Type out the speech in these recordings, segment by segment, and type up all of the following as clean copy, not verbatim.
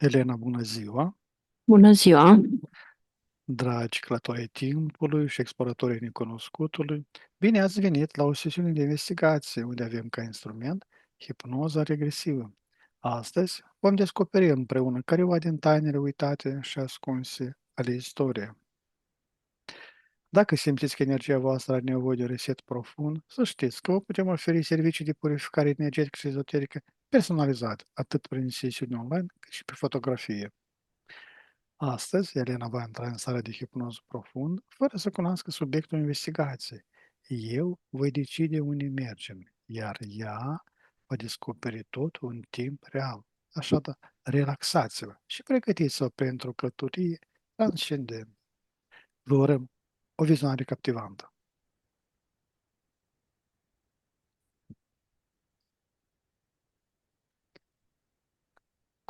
Elena, bună ziua! Bună ziua! Dragi călători ai timpului și exploratorii necunoscutului, bine ați venit la o sesiune de investigație unde avem ca instrument hipnoza regresivă. Astăzi vom descoperi împreună careva din tainele uitate și ascunse ale istoriei. Dacă simțiți că energia voastră are nevoie de reset profund, să știți că vă putem oferi servicii de purificare energetică și ezoterică personalizat, atât prin sesiuni online, cât și pe fotografie. Astăzi, Elena va intra în starea de hipnoză profund, fără să cunoască subiectul investigației. Eu voi decide unde mergem, iar ea va descoperi totul în timp real. Așadar, relaxați-vă și pregătiți-vă pentru o călătorie transcendentă. Vă urăm o vizionare captivantă.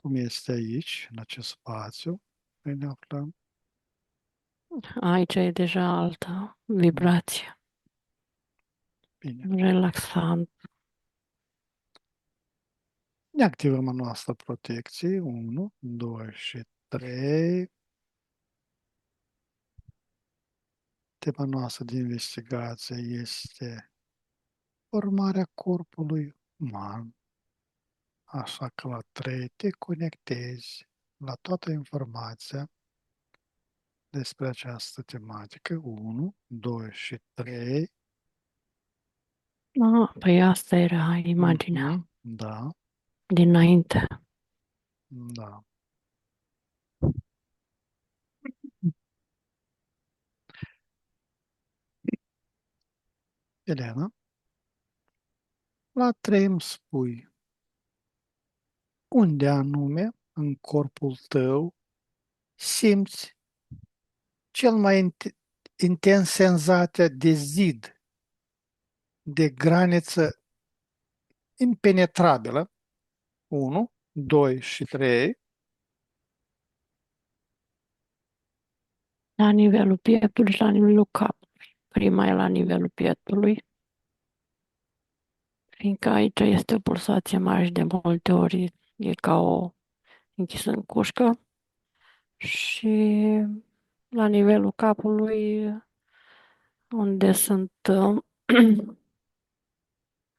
Cum este aici, în acest spațiu, noi ne aflăm. Aici e deja altă vibrație. Bine. Relaxant. Ne activăm a noastră protecție. 1, 2 și 3. Tema noastră de investigație este formarea corpului uman, așa că la 3 te conectezi la toată informația despre această tematică. 1, 2 și 3. Păi asta era imaginea Da, dinainte. da. Elena, la 3 îmi spui unde anume în corpul tău simți cel mai intens senzația de zid, de graniță impenetrabilă. 1, 2 și 3. La nivelul pieptului și la nivelul capului. Prima e la nivelul pieptului, fiindcă aici este o pulsație mare și de multe ori e ca o închisă în cușcă. Și la nivelul capului, unde sunt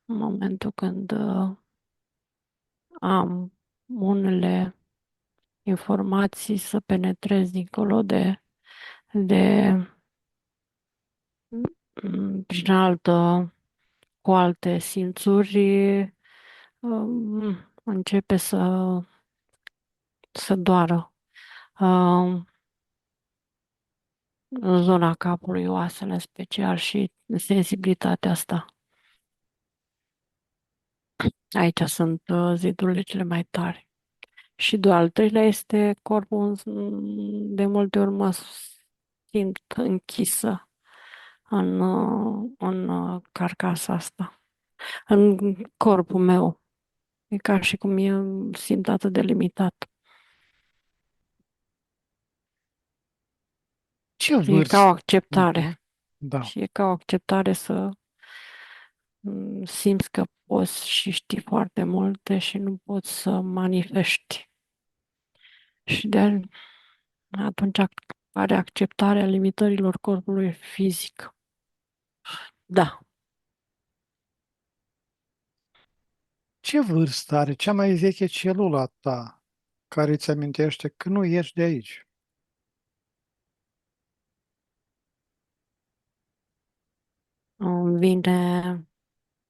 în momentul când am unele informații să penetrez dincolo de prin altă, cu alte simțuri, începe să doară în zona capului, oasele în special și sensibilitatea asta. Aici sunt zidurile cele mai tari. Și doar al treilea este corpul, de multe ori mă simt închisă în carcasa asta, în corpul meu. E ca și cum simt atât de limitat. Ce E ca o vârstă? Mhm. acceptare. Da. Și e ca o acceptare să simți că poți și știi foarte multe și nu poți să manifesti. Și atunci are acceptarea limitărilor corpului fizic. Da, Ce vârstă are cea mai veche celulă a ta care îți amintește că nu ești de aici? îmi vine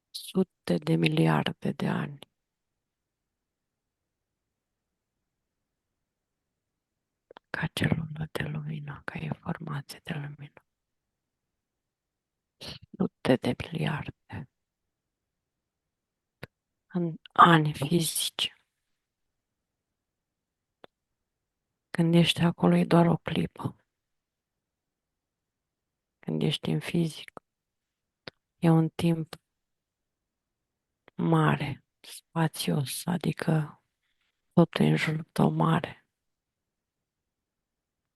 sute de miliarde de ani. Ca celulă de lumină, ca informație de lumină. Sute de miliarde în ani fizici. Când ești acolo e doar o clipă. Când ești în fizic e un timp mare, spațios, adică totul e în jurul tău mare.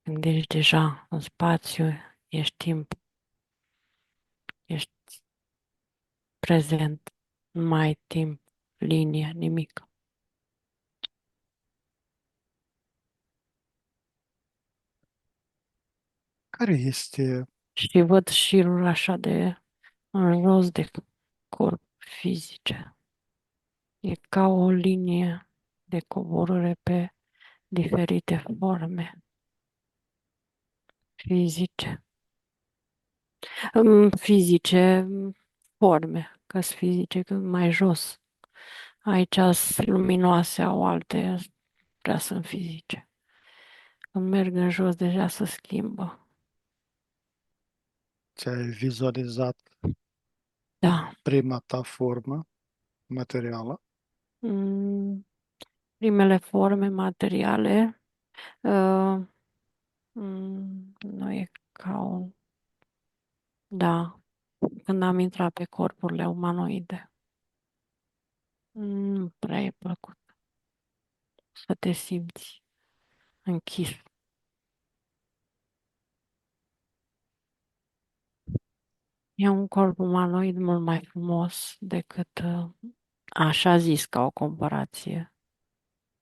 Când ești deja în spațiu, ești timp, ești prezent, nu mai ai timp, linie, nimic. Care este Și văd șiruri așa de în jos de corp fizice. E ca o linie de coborâre pe diferite forme fizice. Fizice, forme, că sunt fizice, că mai jos. Aici sunt luminoase, au alte, prea sunt fizice. Când merg în jos, deja se schimbă. ce-ai vizualizat Da. prima ta formă materială? Mm, Primele forme materiale uh, nu e ca un... Da, când am intrat pe corpurile umanoide. Nu prea e plăcut să te simți închis. E un corp umanoid mult mai frumos decât, așa zis, ca o comparație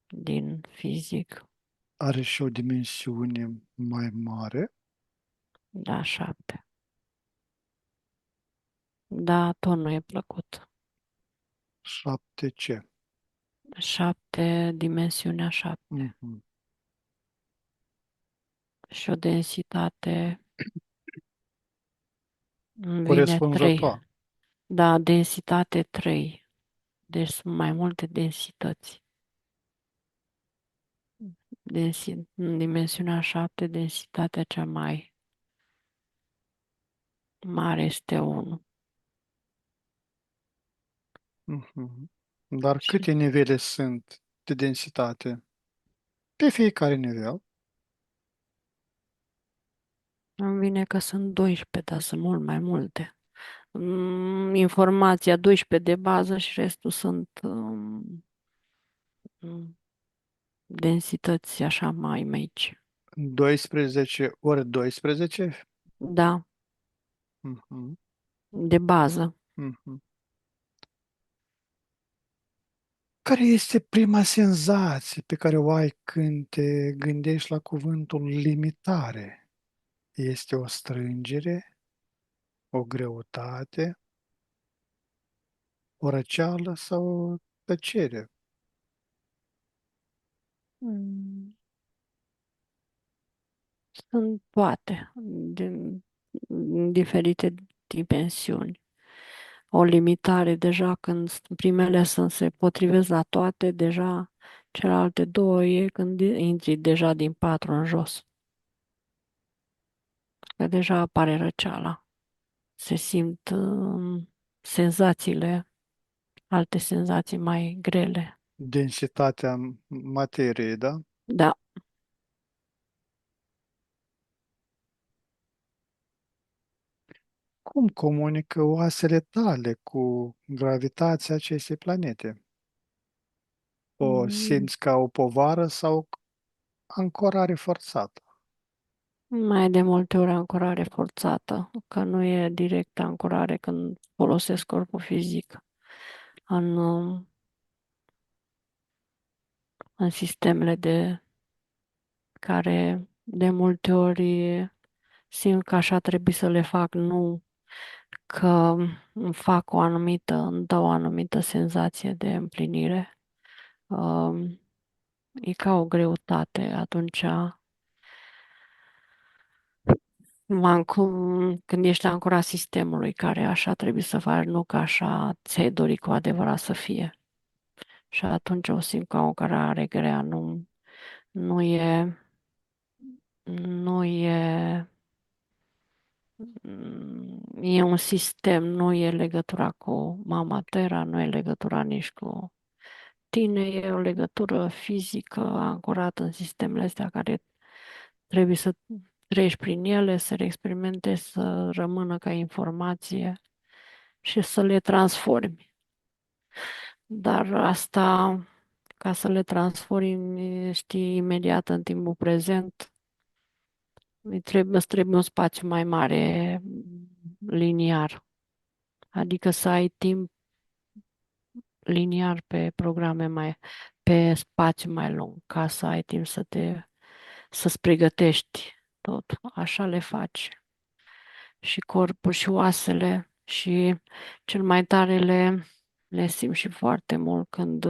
din fizic. Are și o dimensiune mai mare, Da, 7. Da, tot nu e plăcut. 7C. 7, dimensiunea 7. Mhm. Și o densitate îmi vine 3. Corespunzător. Da, densitate 3. Deci sunt mai multe densități. În dimensiunea 7, densitatea cea mai mare este 1. Mhm. Dar Și câte nivele sunt de densitate pe fiecare nivel? îmi vine că sunt 12, dar sunt mult mai multe. Informația 12 de bază și restul sunt um, densități așa mai mici. 12 ori 12? Da, Mhm. de bază. Mhm. Care este prima senzație pe care o ai când te gândești la cuvântul limitare? Este o strângere, o greutate, o răceală sau o tăcere? Mm, Sunt toate din diferite dimensiuni. O limitare deja când primele sunt se potrivesc la toate, deja celelalte două e când intri deja din 4 în jos. Că deja apare răceala. Se simt senzațiile, alte senzații mai grele. Densitatea materiei, da? Da. Cum comunică oasele tale cu gravitația acestei planete? O Mm, simți ca o povară sau ancorare forțată? Mai de multe ori ancorare forțată, că nu e direct ancorare când folosesc corpul fizic în, în sistemele de care de multe ori simt că așa trebuie să le fac, nu că îmi fac o anumită, îmi dau o anumită senzație de împlinire. Um, E ca o greutate. Atunci, când ești ancorat sistemului, care așa trebuie să faci, nu că așa ți-ai dori cu adevărat să fie. Și atunci o simt ca o cărare grea, nu e, nu e, e un sistem, nu e legătura cu mama Terra, nu e legătura nici cu tine, e o legătură fizică ancorată în sistemele astea care trebuie să treci prin ele, să le experimentezi, să rămână ca informație și să le transformi. Dar asta, ca să le transformi, știi, imediat în timpul prezent, îți trebuie un spațiu mai mare, liniar. Adică să ai timp liniar pe programe pe spațiu mai lung, ca să ai timp să să-ți pregătești. tot așa le faci. Și corpul și oasele și cel mai tare le simt și foarte mult când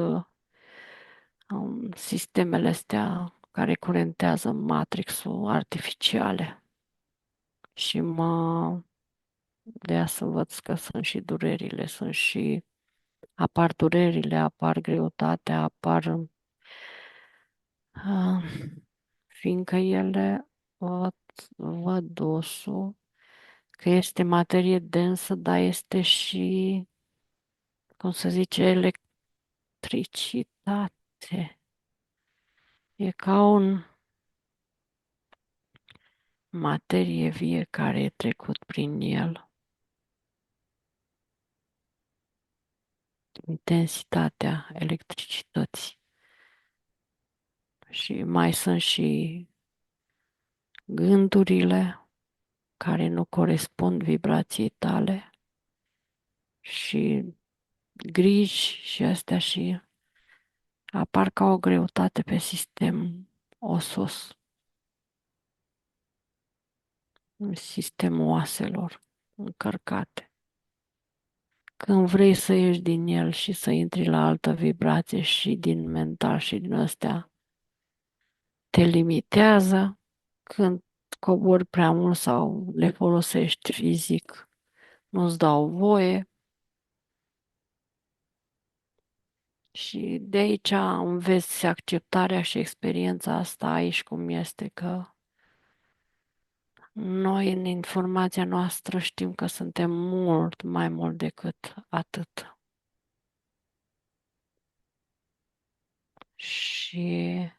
sistemele astea care curentează Matrix-ul artificiale. Și de aia să văd că sunt și durerile, apar durerile, apar greutatea, uh, fiindcă ele văd, văd dosul, că este materie densă, dar este și, cum să zice, electricitate. E ca un materie vie care e trecut prin el. Intensitatea electricității. Și mai sunt și gândurile care nu corespund vibrației tale și griji și astea și apar ca o greutate pe sistem osos, în sistemul oaselor încărcate. Când vrei să ieși din el și să intri la altă vibrație și din mental și din astea, te limitează. Când cobori prea mult sau le folosești fizic, nu-ți dau voie. Și de aici înveți acceptarea și experiența asta aici cum este, că noi în informația noastră știm că suntem mult mai mult decât atât. Și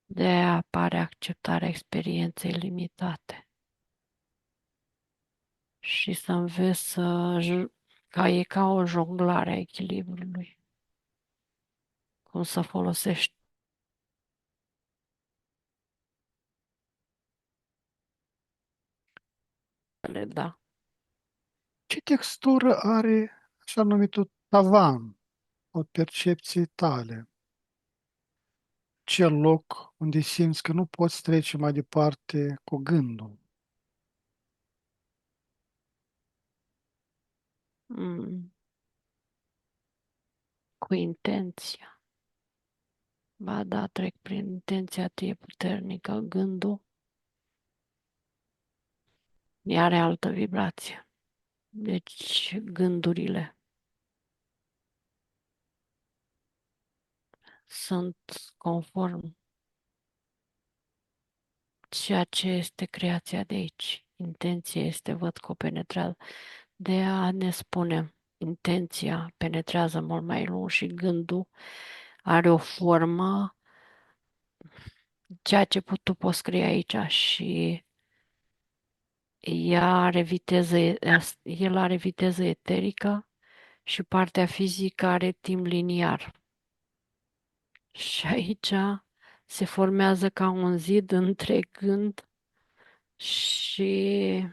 de aia apare acceptarea experienței limitate. Și să înveți ca e ca o jonglare a echilibrului. Cum să folosești. Da. Ce textură are așa numitul tavan, o percepție tale? Ce loc unde simți că nu poți trece mai departe cu gândul? Mm. Cu intenția. Ba da, trec prin intenția atât puternică, gândul, ea are altă vibrație. Deci gândurile sunt conform ceea ce este creația de aici. Intenția este, văd că o penetrează. De a ne spune, intenția penetrează mult mai lung și gândul are o formă, ceea ce tu poți scrie aici și el are viteză eterică și partea fizică are timp liniar. Și aici se formează ca un zid între gând și,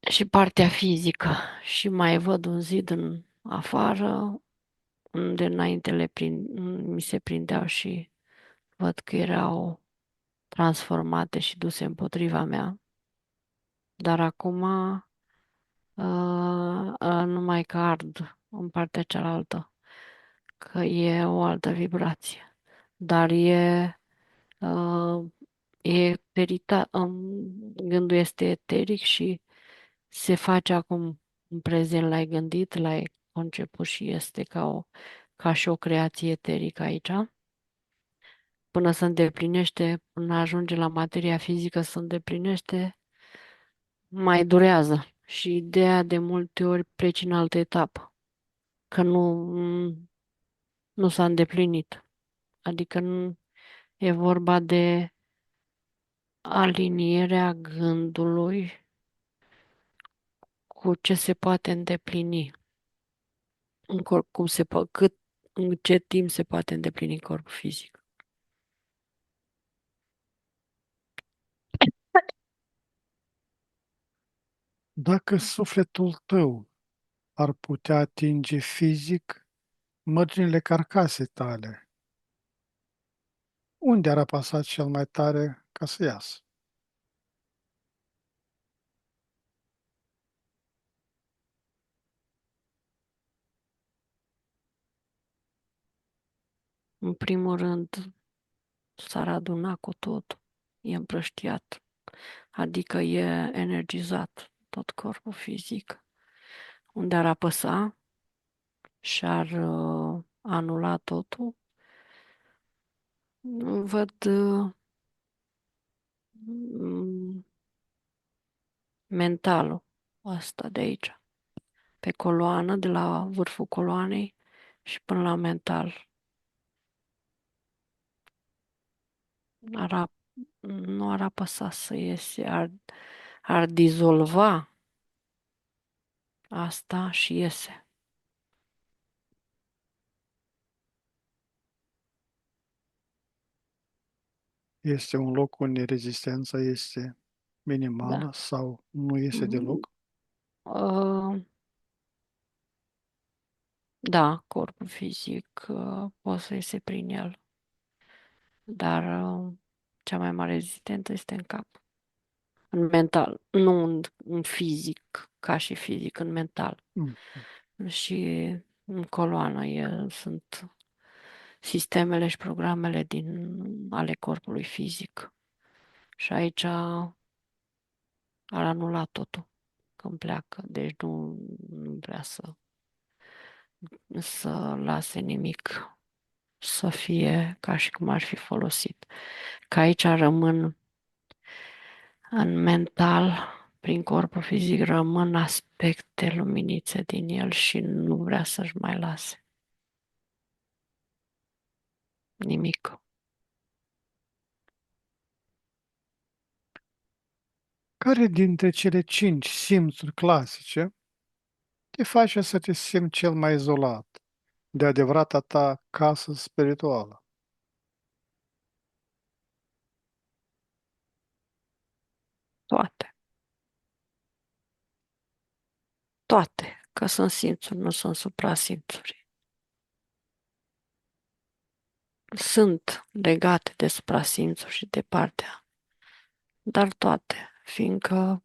și partea fizică. Și mai văd un zid în afară, unde înainte mi se prindeau și văd că erau transformate și duse împotriva mea. Dar acum numai că ard în partea cealaltă, că e o altă vibrație. Dar uh, gândul este eteric și se face acum în prezent, l-ai gândit, l-ai conceput și este ca și o creație eterică aici. Până se îndeplinește, până ajunge la materia fizică să îndeplinește, mai durează. Și ideea de multe ori pleci în altă etapă, că nu s-a îndeplinit. Adică nu e vorba de alinierea gândului cu ce se poate îndeplini în corp, în ce timp se poate îndeplini corpul fizic. Dacă sufletul tău ar putea atinge fizic mărginile carcasei tale, Unde ar apăsa cel mai tare ca să iasă? În primul rând, s-ar aduna cu totul. E împrăștiat, adică e energizat tot corpul fizic. Unde ar apăsa și ar anula totul, văd mm, mentalul ăsta de aici, pe coloană, de la vârful coloanei și până la mental. Ar, nu ar apăsa să iese, ar dizolva asta și iese. Este un loc unde rezistența este minimală Da. sau nu este Mm, deloc? uh, da, corpul fizic poate să iese prin el, dar cea mai mare rezistență este în cap, în mental, nu în fizic, ca și fizic, în mental. Mm. Și în coloană sunt sistemele și programele ale corpului fizic. Și aici ar anula totul când pleacă. Deci nu vrea să lase nimic să fie ca și cum ar fi folosit. Că aici rămân în mental, prin corpul fizic, rămân aspecte luminițe din el și nu vrea să-și mai lase nimic. Care dintre cele 5 simțuri clasice te face să te simți cel mai izolat de adevărata ta casă spirituală? Toate. Toate. Că sunt simțuri, nu sunt suprasimțuri. Sunt legate de suprasimțuri și de partea, dar toate, fiindcă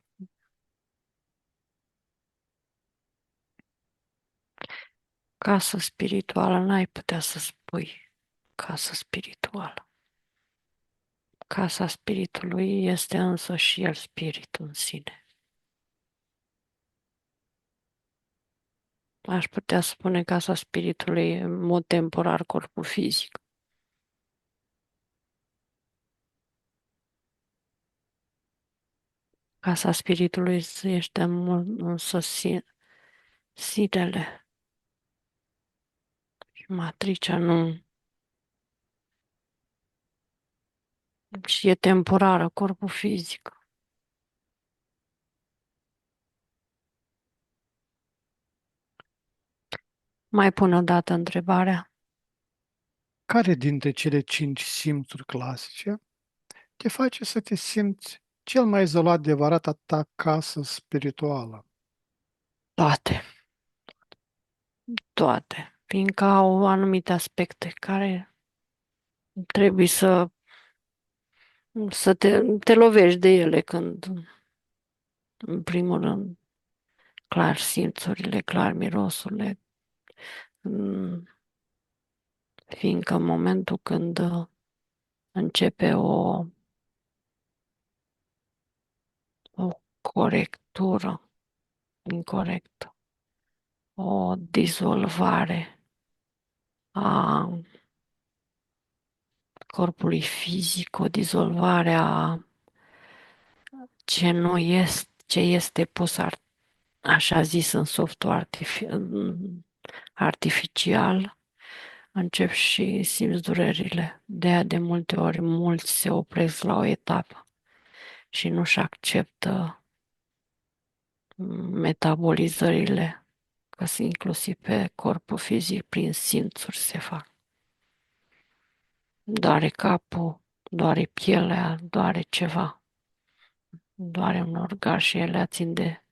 casă spirituală n-ai putea să spui casă spirituală. Casa spiritului este însă și el spiritul în sine. Aș putea spune casa spiritului în mod temporar corpul fizic. Casa spiritului este însă sinele și matricea nu. Și e temporară corpul fizic. Mai pun o dată întrebarea. Care dintre cele 5 simțuri clasice te face să te simți cel mai izolat de adevărata ta casă spirituală? Toate, toate. Fiindcă au anumite aspecte care trebuie să te lovești de ele când, în primul rând, clar simțurile, clar mirosurile, mm, fiindcă în momentul când începe o corectură incorrectă, o dizolvare a corpului fizic, o dizolvare a ce nu este, ce este pus așa zis în softul artificial, încep și simți durerile. De multe ori mulți se opresc la o etapă și nu-și acceptă metabolizările, că sunt inclusiv pe corpul fizic, prin simțuri se fac. Doare capul, doare pielea, doare ceva, doare un organ și ele țin de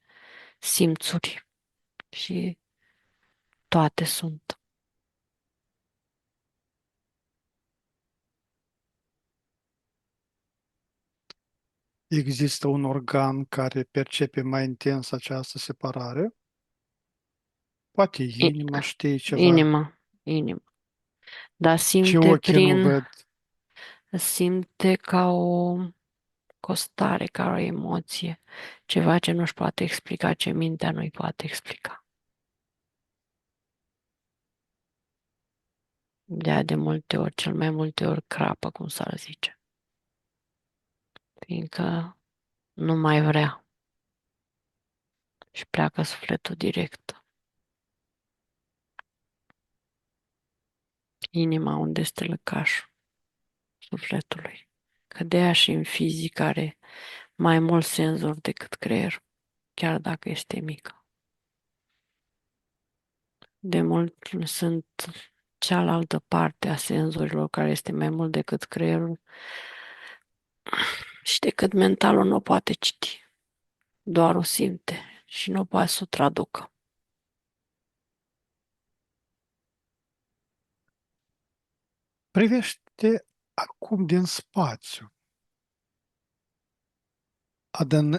simțuri și toate sunt. Există un organ care percepe mai intens această separare? Poate I- inima știe ceva, Inima, inima. Dar ce simte ochii nu prin, văd. simte ca o costare, ca o emoție, ceva ce nu-și poate explica, ce mintea nu-i poate explica. De multe ori, cel mai multe ori crapă, cum s-ar zice, fiindcă nu mai vrea și pleacă sufletul direct. Inima unde este lăcașul sufletului. Că de aia și în fizică are mai mult senzori decât creierul, chiar dacă este mică. De mult sunt cealaltă parte a senzorilor care este mai mult decât creierul și decât mentalul nu o poate citi. Doar o simte și nu poate să o traducă. Privește acum din spațiu.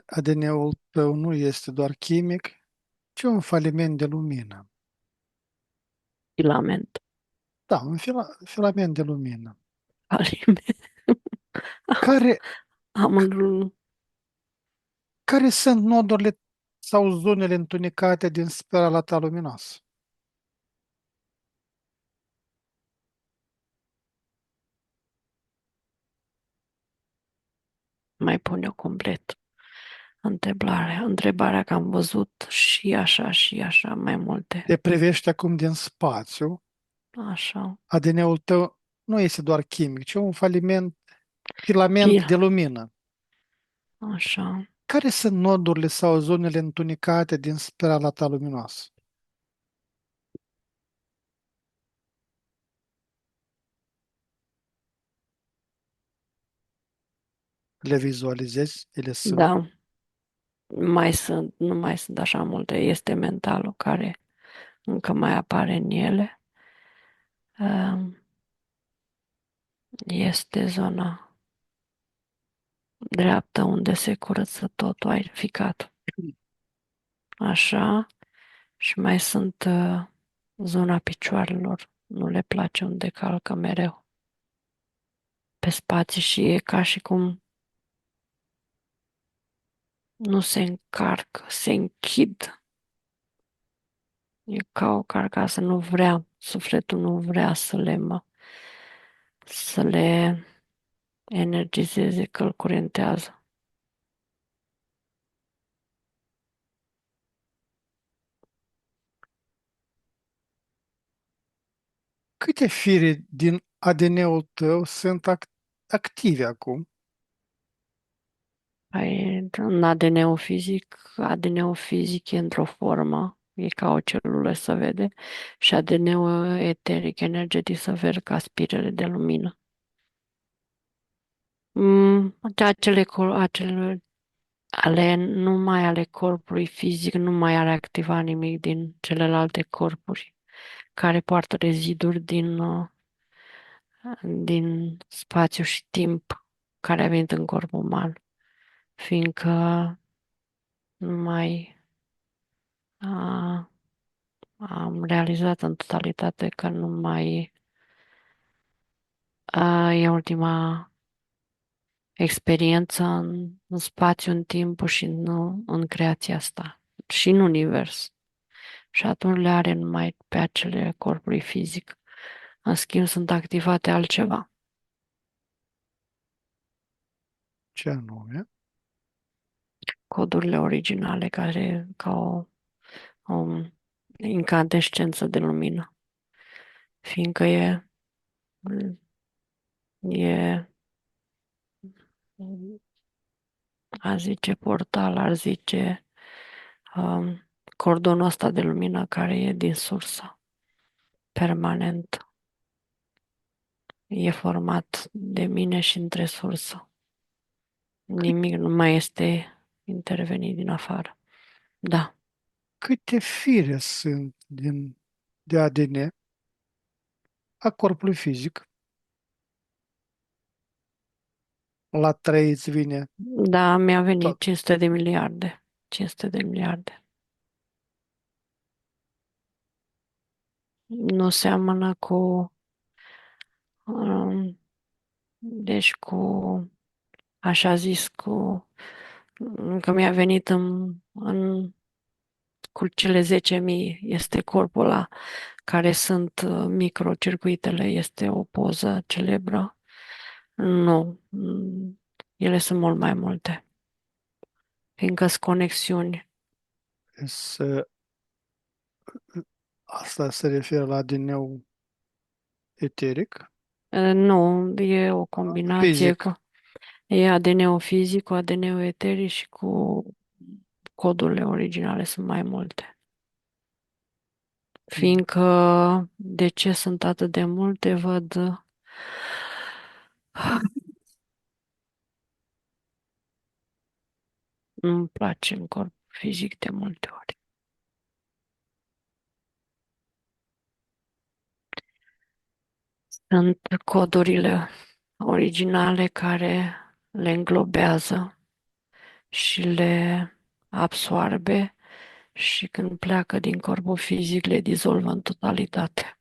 ADN-ul tău nu este doar chimic, ci un faliment de lumină. Filament. Da, un filament de lumină. Aliment. Care, Am care sunt nodurile sau zonele întunecate din spirala ta luminoasă? mai pun eu complet întrebarea că am văzut și așa mai multe. Te privești acum din spațiu, Așa. ADN-ul tău nu este doar chimic, ci un filament Fil. de lumină. Așa. Care sunt nodurile sau zonele întunecate din spirala ta luminoasă? Le vizualizezi? Ele sunt. Da. Nu mai sunt așa multe. Este mentalul care încă mai apare în ele. Este zona dreaptă unde se curăță totul, ai ficat. Așa. Și mai sunt zona picioarelor. Nu le place unde calcă mereu. Pe spații și e ca și cum nu se încarcă, se închid. E ca o carcasă, nu vrea, sufletul nu vrea să le energizeze, că îl curentează. Câte fire din ADN-ul tău sunt active acum? În ADN-ul fizic e într-o formă, e ca o celulă să vede, și ADN-ul eteric, energetic, să vede ca spirele de lumină. Numai ale corpului fizic, nu mai are activa nimic din celelalte corpuri care poartă reziduri din spațiu și timp care a venit în corpul uman, fiindcă nu mai a, am realizat în totalitate că nu mai e ultima experiență în spațiu, în timp și în creația asta și în univers. Și atunci le are numai pe acele corpului fizic. În schimb, sunt activate altceva. Ce anume? Codurile originale care ca o incandescență de lumină. Fiindcă e, a zice, portal, ar zice, cordonul ăsta de lumină care e din sursă, permanent. E format de mine și între sursă. Cât, Nimic nu mai este intervenit din afară. Da, câte fire sunt de ADN a corpului fizic? La 3 îți vine Da, mi-a venit tot. 500 de miliarde. 500 de miliarde. Nu seamănă cu, um, deci cu, așa zis, că mi-a venit cu cele 10.000, este corpul ăla care sunt microcircuitele, este o poză celebră. Nu, ele sunt mult mai multe, fiindcă sunt conexiuni. Să, asta se referă la ADN-ul eteric, Nu, e o combinație fizic. cu e ADN-ul fizic, cu ADN-ul eteric și cu codurile originale sunt mai multe. Fiindcă de ce sunt atât de multe, văd, nu-mi place în corp fizic de multe ori. Sunt codurile originale care le înglobează și le absoarbe și când pleacă din corpul fizic le dizolvă în totalitate.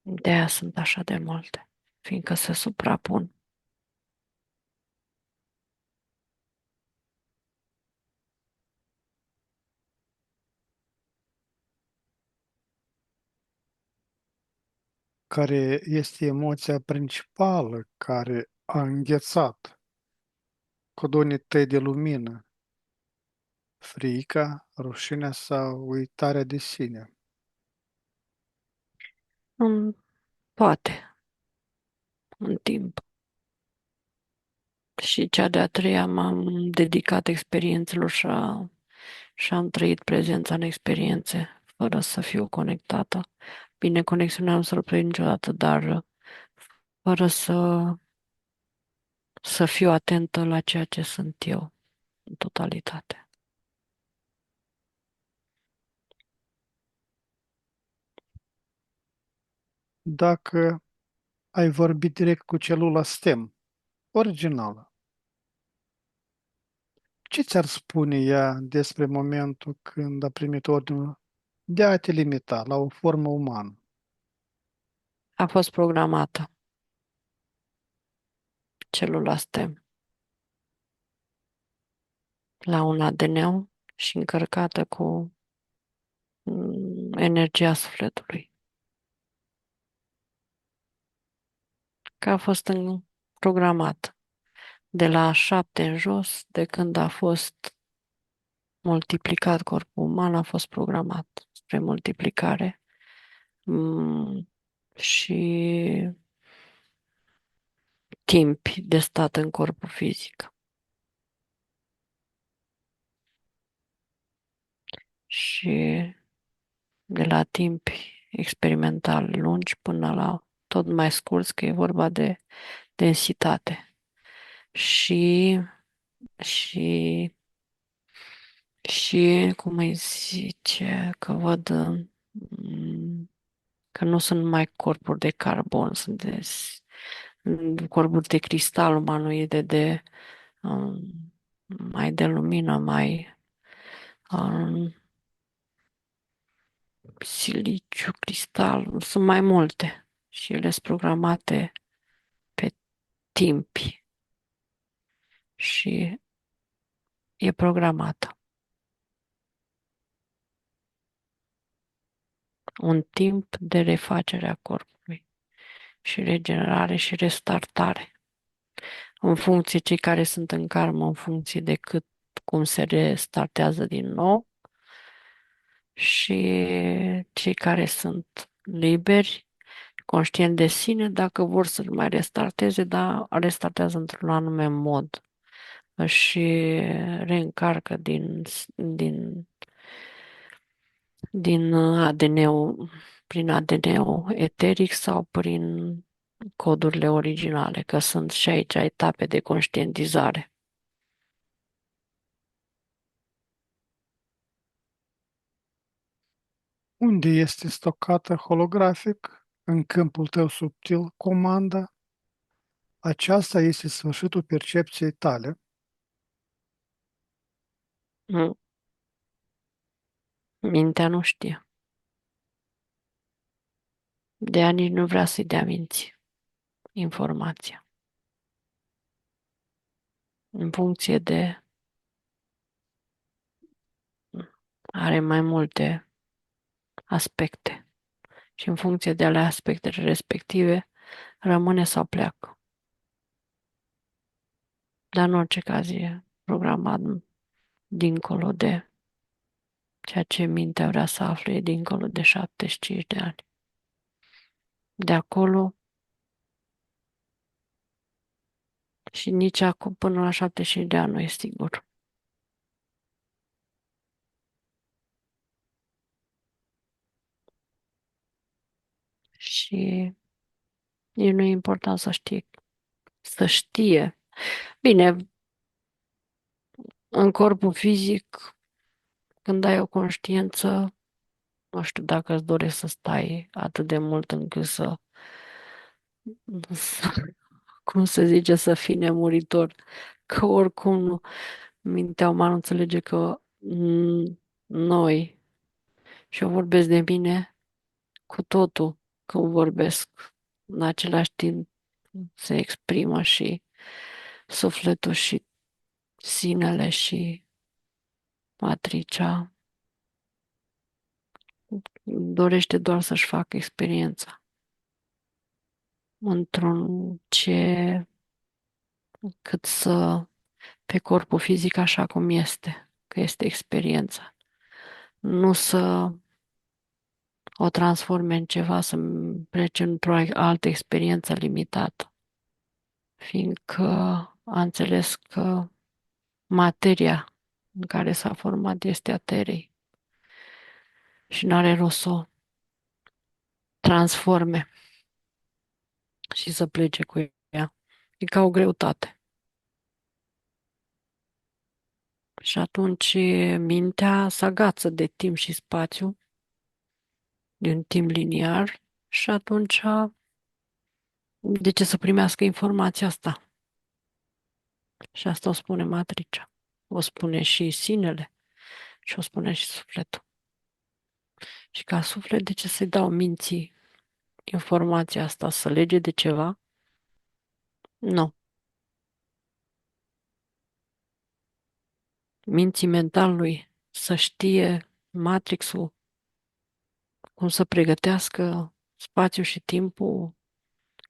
De aia sunt așa de multe, fiindcă se suprapun. Care este emoția principală care a înghețat codonii tăi de lumină, frica, rușinea sau uitarea de sine. Poate, în timp. Și cea de-a treia m-am dedicat experiențelor și am trăit prezența în experiențe, fără să fiu conectată. Bine, conexiunea nu să-l prind niciodată, dar fără să fiu atentă la ceea ce sunt eu, în totalitate. Dacă ai vorbit direct cu celula STEM, originală, ce ți-ar spune ea despre momentul când a primit ordinul de a te limita la o formă umană? A fost programată celula STEM la un ADN și încărcată cu energia sufletului. Că a fost programat de la 7 în jos, de când a fost multiplicat corpul uman, a fost programat spre multiplicare și timp de stat în corpul fizic. Și de la timp experimental lungi până la tot mai scurți, că e vorba de densitate. Și, și, și, cum îi zice, că văd că nu sunt numai corpuri de carbon, sunt corpuri de cristal umanoide, um, mai de lumină, mai um, siliciu, cristal, sunt mai multe și ele sunt programate pe timpi și e programată. Un timp de refacere a corpului și regenerare și restartare. În funcție cei care sunt în karmă, în funcție de cum se restartează din nou și cei care sunt liberi, conștient de sine, dacă vor să-l mai restarteze, dar restartează într-un anume mod și reîncarcă din ADN-ul, prin ADN-ul eteric sau prin codurile originale, că sunt și aici etape de conștientizare. Unde este stocată holografic în câmpul tău subtil comanda, aceasta este sfârșitul percepției tale. Mm. Mintea nu știe. De aia nici nu vrea să-i dea minții informația. În funcție de... Are mai multe aspecte. Și în funcție de ale aspectele respective, rămâne sau pleacă. Dar în orice caz e programat dincolo de ceea ce mintea vrea să afle, e dincolo de 75 de ani. De acolo și nici acum până la 75 de ani nu e sigur. Și nici nu e important să știe. Să știe. Bine, în corpul fizic, când ai o conștiință, nu știu dacă îți dorești să stai atât de mult încât să cum se zice, să fii nemuritor. Că oricum mintea umană înțelege că noi, și eu vorbesc de mine, cu totul când vorbesc, în același timp se exprimă și sufletul și sinele și matricea dorește doar să-și facă experiența într-un ce cât să pe corpul fizic așa cum este, că este experiența. Nu să o transforme în ceva, să plece într-o altă experiență limitată, fiindcă a înțeles că materia în care s-a format este a terei și nu are rost să o transforme și să plece cu ea. E ca o greutate. Și atunci mintea se agață de timp și spațiu, de un timp liniar, și atunci de ce să primească informația asta? Și asta o spune matricea. O spune și sinele și o spune și sufletul. Și ca suflet, de ce să-i dau minții informația asta? Să lege de ceva? Nu. Minții mentalului să știe matrixul, cum să pregătească spațiul și timpul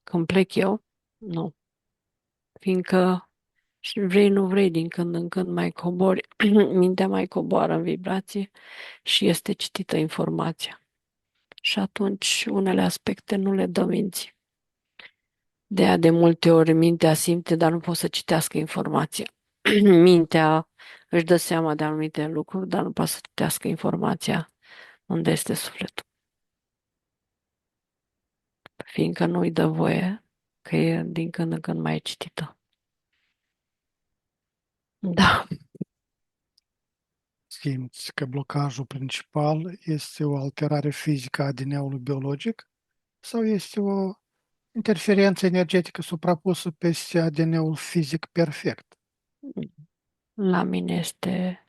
când plec eu? Nu. Fiindcă și vrei, nu vrei, din când în când mai cobori, mintea mai coboară în vibrație și este citită informația. Și atunci unele aspecte nu le dă minții. De aia de multe ori mintea simte, dar nu poate să citească informația. Mintea își dă seama de anumite lucruri, dar nu poate să citească informația unde este sufletul. Fiindcă nu îi dă voie, că e din când în când mai citită. Da. Simți că blocajul principal este o alterare fizică a ADN-ului biologic sau este o interferență energetică suprapusă peste ADN-ul fizic perfect? La mine este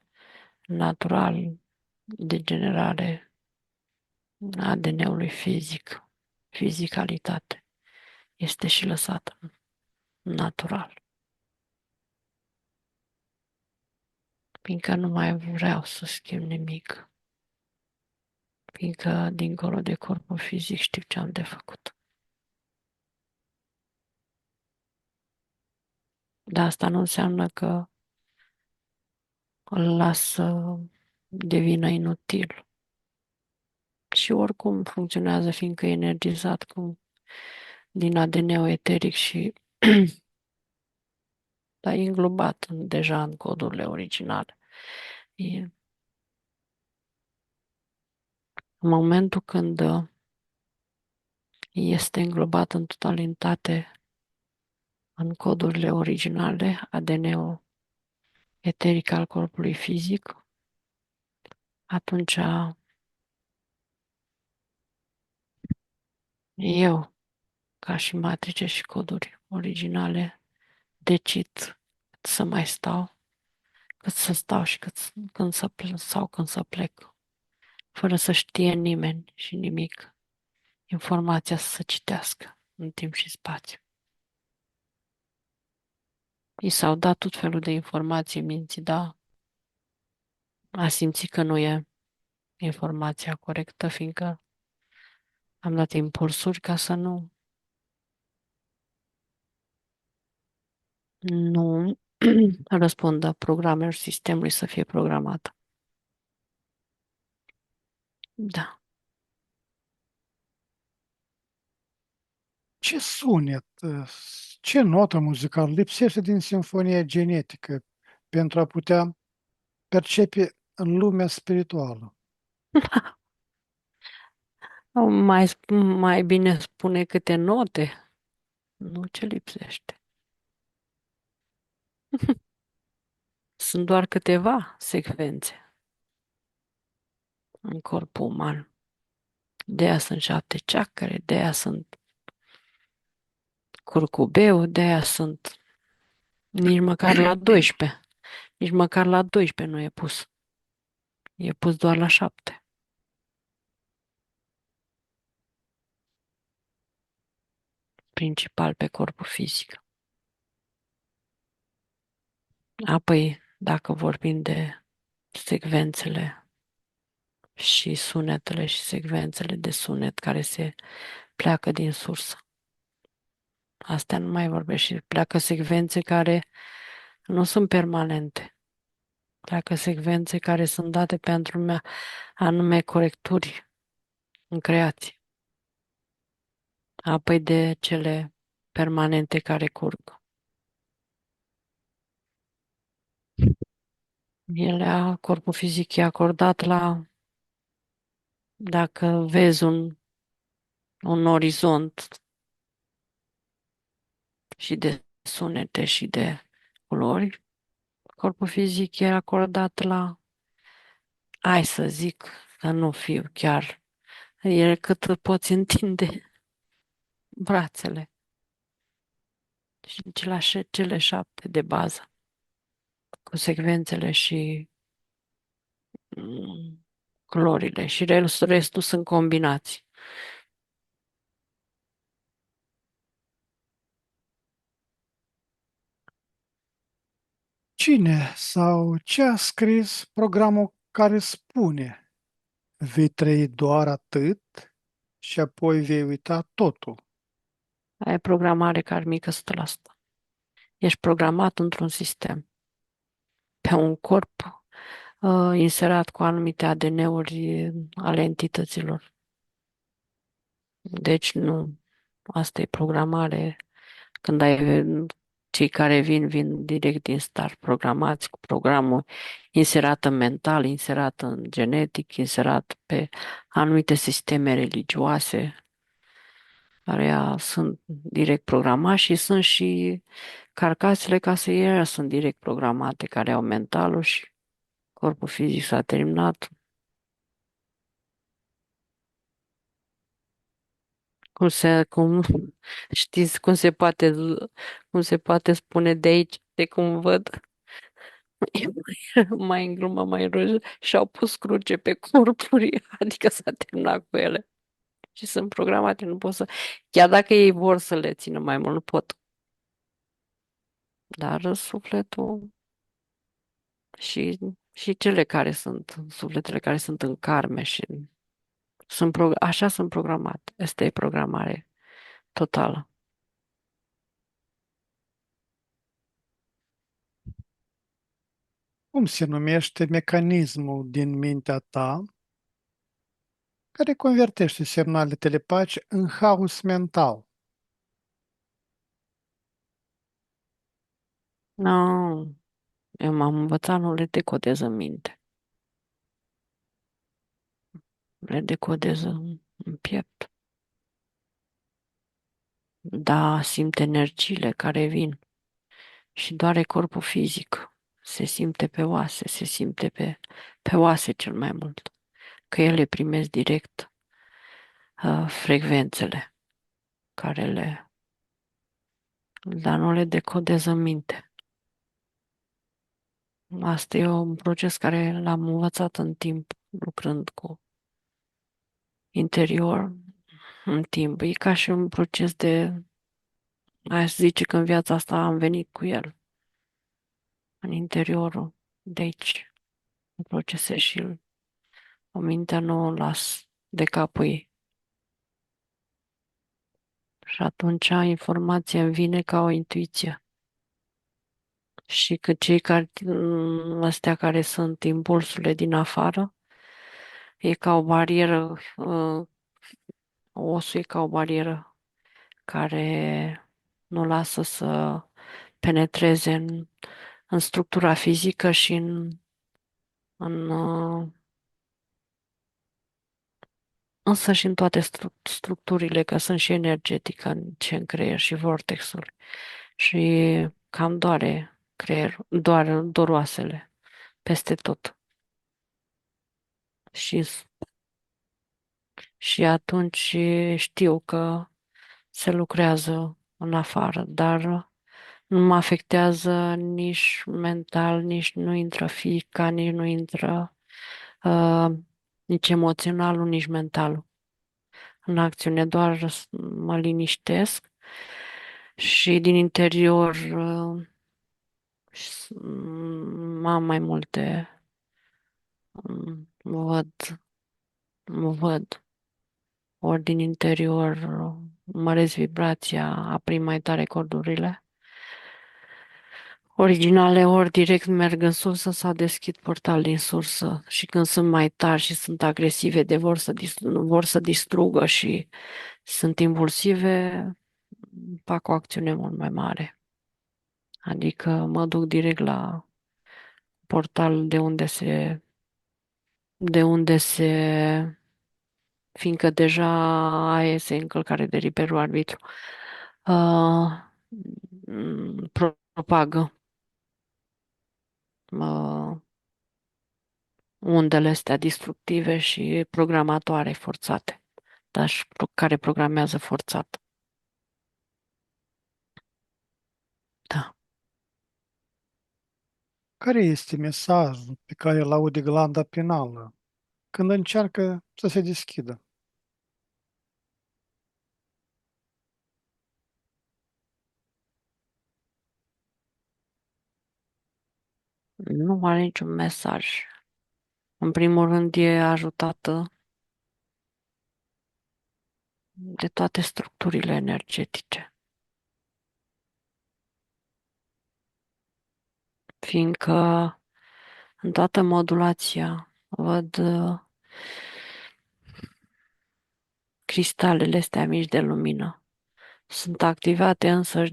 natural degenerare ADN-ului fizic, fizicalitate. Este și lăsată natural. Fiindcă nu mai vreau să schimb nimic. Fiindcă dincolo de corpul fizic știu ce am de făcut. Dar asta nu înseamnă că îl las să devină inutil. Și oricum funcționează, fiindcă e energizat din ADN-ul eteric și dar e înglobat deja în codurile originale. În momentul când este înglobat în totalitate în codurile originale, ADN-ul eteric al corpului fizic, atunci Eu, ca și matrice și coduri originale, decid cât să mai stau, cât să stau și când să plec sau când să plec, fără să știe nimeni și nimic, informația să se citească în timp și spațiu. I s-au dat tot felul de informații minții, dar a simțit că nu e informația corectă, fiindcă am dat impulsuri ca să nu răspundă programelor sistemului să fie programată. Da. Ce sunet, ce notă muzicală lipsește din sinfonia genetică pentru a putea percepe în lumea spirituală? Mai bine spune câte note, nu ce lipsește. Sunt doar câteva secvențe în corpul uman. De aia sunt 7 chakre, de aia sunt curcubeu, de aia sunt nici măcar la 12. Nici măcar la 12 nu e pus. E pus doar la 7. Principal pe corpul fizic. Apoi, dacă vorbim de secvențele și sunetele și secvențele de sunet care se pleacă din sursă. Astea nu mai vorbesc și pleacă secvențe care nu sunt permanente. Pleacă secvențe care sunt date pentru anume corecturi în creație. Apoi de cele permanente care curg. Corpul fizic e acordat dacă vezi un orizont și de sunete și de culori, corpul fizic e acordat hai să zic, să nu fiu chiar, e cât poți întinde brațele și cele 7 de bază, cu secvențele și mm, culorile și restul sunt combinații. Cine sau ce a scris programul care spune vei trăi doar atât și apoi vei uita totul? Ai programare karmică 100%. Ești programat într-un sistem, pe un corp inserat cu anumite ADN-uri ale entităților. Deci nu, asta e programare. Când cei care vin direct din start, programați cu programul inserat în mental, inserat în genetic, inserat pe anumite sisteme religioase, care sunt direct programați și sunt și carcasele caseiere sunt direct programate, care au mentalul și corpul fizic s-a terminat. Cum știți cum se poate spune de aici, de cum văd, mai în glumă, mai în râs, și-au pus cruce pe corpuri, adică s-a terminat cu ele. Și sunt programate, nu pot să, chiar dacă ei vor să le țină mai mult, nu pot. Dar sufletul și cele care sunt, sufletele care sunt în karme și așa sunt programate. Asta e programare totală. Cum se numește mecanismul din mintea ta care convertește semnale telepatice în haos mental? Nu, eu m-am învățat, nu le decodez în minte. Le decodez în piept. Da, simt energiile care vin și doare corpul fizic. Se simte pe oase, se simte pe oase cel mai mult, că ele primesc direct frecvențele. dar nu le decodez în minte. Asta e un proces care l-am învățat în timp, lucrând cu interior, în timp. E ca și un proces aș zice că în viața asta am venit cu el, în interiorul de aici. Îl procesez și o mintea nu o las de capul ei. Și atunci informația îmi vine ca o intuiție. Și că cei care, astea care sunt impulsurile din afară, e ca o barieră, osul e ca o barieră care nu lasă să penetreze în structura fizică și în însă și în toate structurile, că sunt și energetică în creier și vortexul. Și cam doare creierul, dor oasele peste tot. Și, și atunci știu că se lucrează în afară, dar nu mă afectează nici mental, nici nu intră fizica, nici nu intră uh, nici emoționalul, nici mentalul în acțiune, doar mă liniștesc și din interior am mai multe, văd, mă văd, ori din interior măresc vibrația, aprind mai tare cordurile originale, ori direct merg în sursă sau deschid portal din sursă și când sunt mai tari și sunt agresive de vor să distrugă și sunt impulsive, fac o acțiune mult mai mare. Adică mă duc direct la portal de unde se, fiindcă deja aia este încălcare de liberul arbitru, uh, propagă uh, undele astea destructive și programatoare forțate, dar și care programează forțat. Da. Care este mesajul pe care îl aude glanda penală când încearcă să se deschidă? Nu are niciun mesaj. În primul rând e ajutată de toate structurile energetice, fiindcă în toată modulația văd cristalele astea mici de lumină. Sunt activate însăși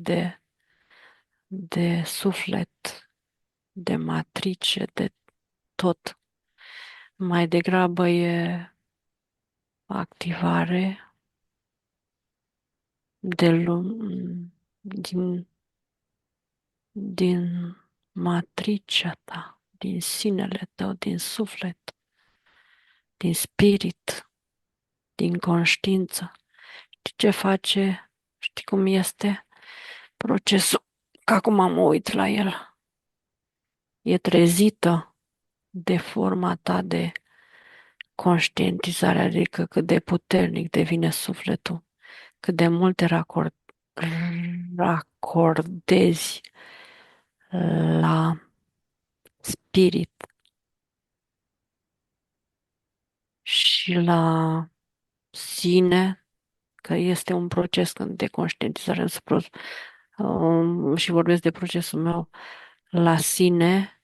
de suflet, de matrice, de tot. Mai degrabă e activare din, din matricea ta, din sinele tău, din suflet, din spirit, din conștiință. Știi ce face? Știi cum este procesul? Că acum mă uit la el. E trezită de forma ta de conștientizare, adică cât de puternic devine sufletul, cât de mult te racordezi la spirit și la sine, că este un proces de conștientizare și vorbesc de procesul meu la sine,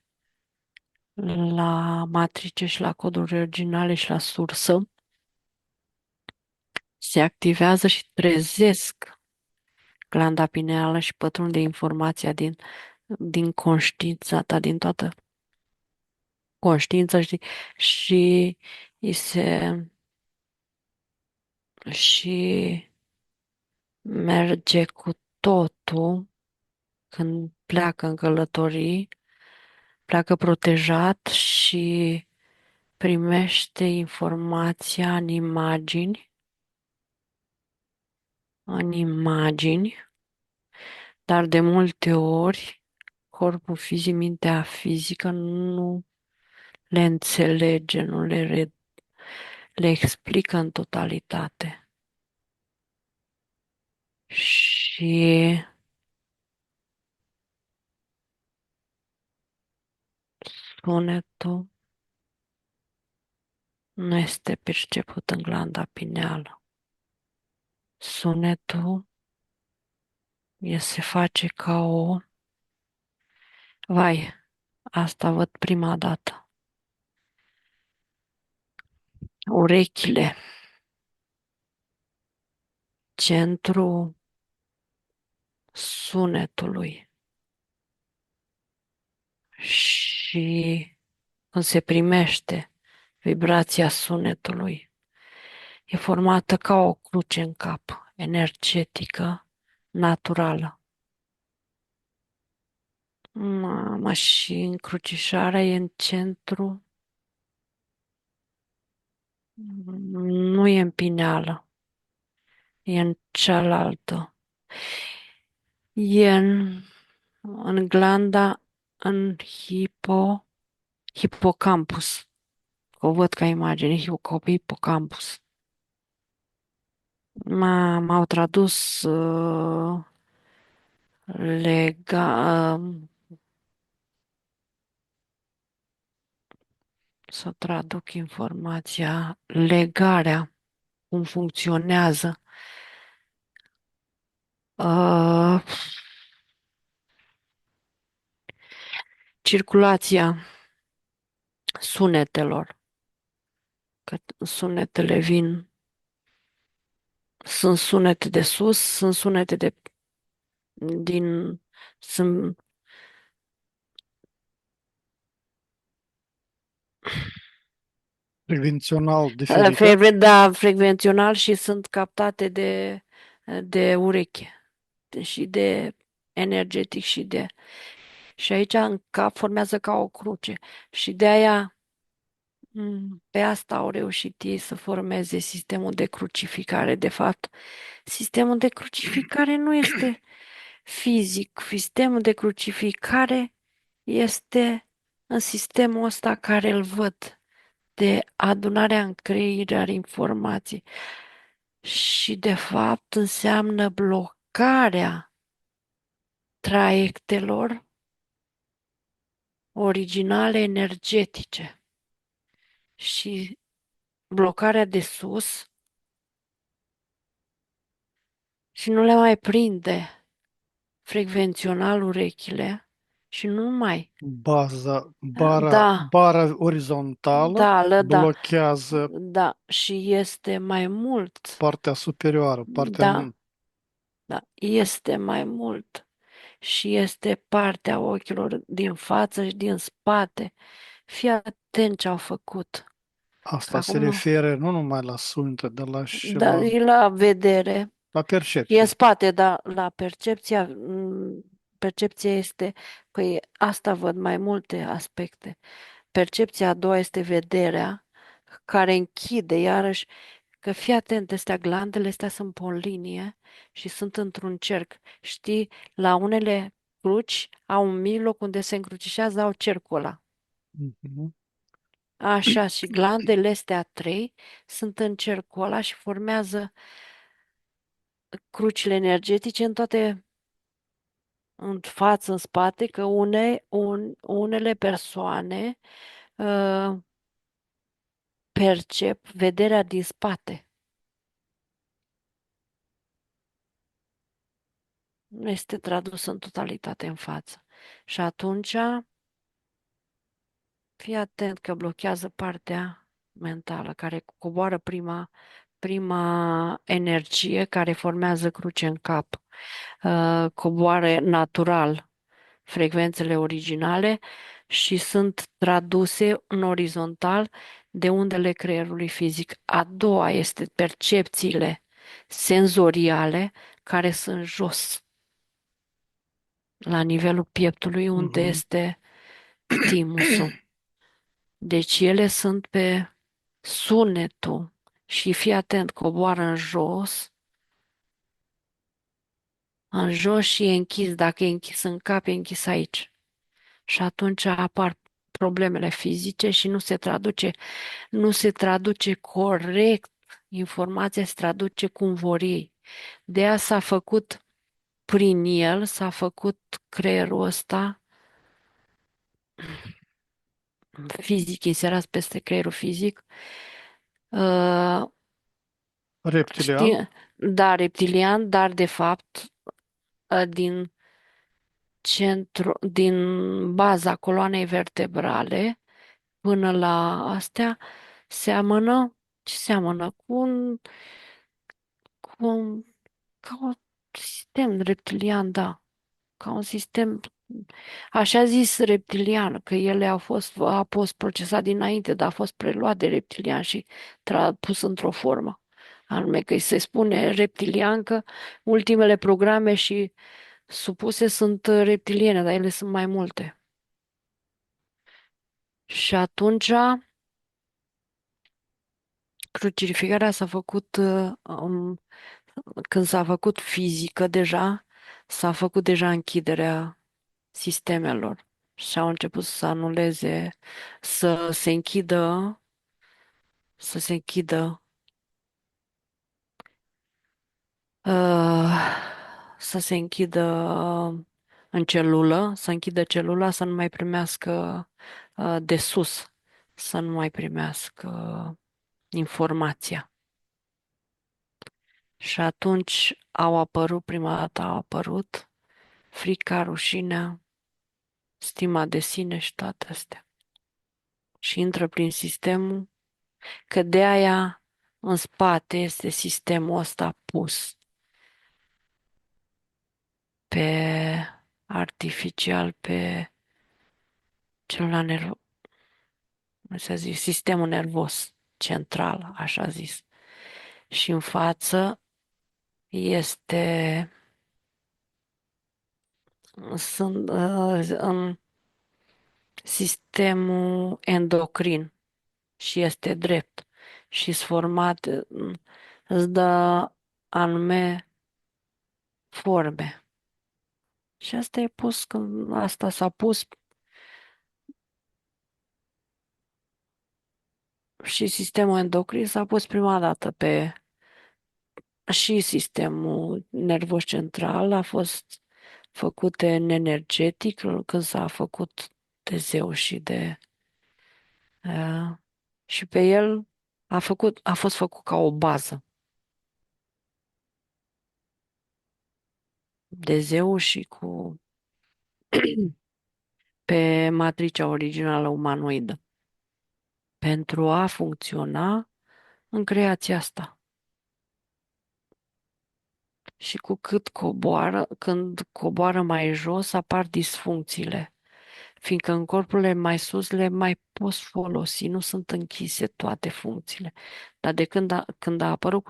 la matrice și la coduri originale și la sursă, se activează și trezesc glanda pineală și pătrunde informația din conștiința ta, din toată conștiința și îi se și merge cu totul când pleacă în călătorii, pleacă protejat și primește informația în imagini în imagini, dar de multe ori corpul fizic, mintea fizică nu le înțelege, nu le explică în totalitate. Și sunetul nu este perceput în glanda pineală. Sunetul se face ca o... Vai, asta văd prima dată. Urechile, centru sunetului. Și când se primește vibrația sunetului, e formată ca o cruce în cap, energetică, naturală. Mamă, și încrucișarea e în centru, nu e în pineală, e în cealaltă. E în glanda, în hipocampus. O văd ca imagine, hipocampus. M-au tradus lega, să traduc informația, legarea, cum funcționează. Uh, Circulația sunetelor, că sunetele vin, sunt sunete de sus, sunt sunete din, sunt Prevențional diferite. frecvențional și sunt captate de ureche și de energetic și aici în cap formează ca o cruce și de aia pe asta au reușit ei să formeze sistemul de crucificare. De fapt, sistemul de crucificare nu este fizic. Sistemul de crucificare este în sistemul ăsta care îl văd de adunarea în creier a informații. Și de fapt înseamnă blocarea traiectelor originale energetice și blocarea de sus și nu le mai prinde frecvențional urechile și nu mai. Bara, Da, bara orizontală da, blochează da, și este mai mult. partea superioară, Da, da, este mai mult. Și este partea ochilor din față și din spate. Fii atent ce au făcut. Că asta se acum, referă nu numai la sunete, dar și da, e la vedere, la e în percepție. spate, dar la percepția, percepția este, păi asta văd mai multe aspecte. Percepția a doua este vederea, care închide iarăși, că fii atent, astea, glandele astea sunt pe o linie și sunt într-un cerc. Știi, la unele cruci au un mijloc unde se încrucișează, au cercul ăla. Mhm. Așa, și glandele astea trei sunt în cercul ăla și formează crucile energetice în toate, în față, în spate, că unele persoane uh, percep vederea din spate. Nu este tradus în totalitate în față. Și atunci, fii atent că blochează partea mentală, care coboară prima energie care formează cruce în cap. Coboară natural frecvențele originale și sunt traduse în orizontal de undele creierului fizic. A doua este percepțiile senzoriale care sunt jos, la nivelul pieptului, unde Mhm. este timusul. Deci ele sunt pe sunetul și fii atent, coboară în jos în jos și e închis. Dacă e închis în cap, e închis aici. Și atunci apar problemele fizice și nu se traduce corect. Informația se traduce cum vor ei. De aia s-a făcut prin el, s-a făcut creierul ăsta fizic, inserat peste creierul fizic. Uh, Reptilian? știe, da, reptilian, dar de fapt din din baza coloanei vertebrale până la astea seamănă, ce seamănă? Cu un, ca un sistem reptilian, da, ca un sistem, așa zis reptilian, că ele a fost procesat dinainte, dar a fost preluat de reptilian și pus într-o formă. Anume că îi se spune reptilian că ultimele programe și supuse sunt reptiliene, dar ele sunt mai multe. Și atunci, crucificarea s-a făcut, când s-a făcut fizică deja, s-a făcut deja închiderea sistemelor și au început să anuleze, să se închidă, să se închidă, uh, să se închidă în celulă, să închidă celula, să nu mai primească de sus, să nu mai primească informația. Și atunci prima dată au apărut frica, rușinea, stima de sine și toate astea. Și intră prin sistemul, că de aia în spate este sistemul ăsta pus pe artificial, pe celula nervos, cum să zic, sistemul nervos central, așa zis. Și în față este sunt, în sistemul endocrin și este drept și sunt format, îți dă anume forme. Și asta e pus, când asta s-a pus și sistemul endocrin s-a pus prima dată pe și sistemul nervos central a fost făcut în energetic când s-a făcut de zeu și de uh, și pe el a fost făcut ca o bază de zeu și pe matricea originală umanoidă pentru a funcționa în creația asta. Și cu cât când coboară mai jos, apar disfuncțiile, fiindcă în corpurile mai sus le mai poți folosi, nu sunt închise toate funcțiile. Dar de când a apărut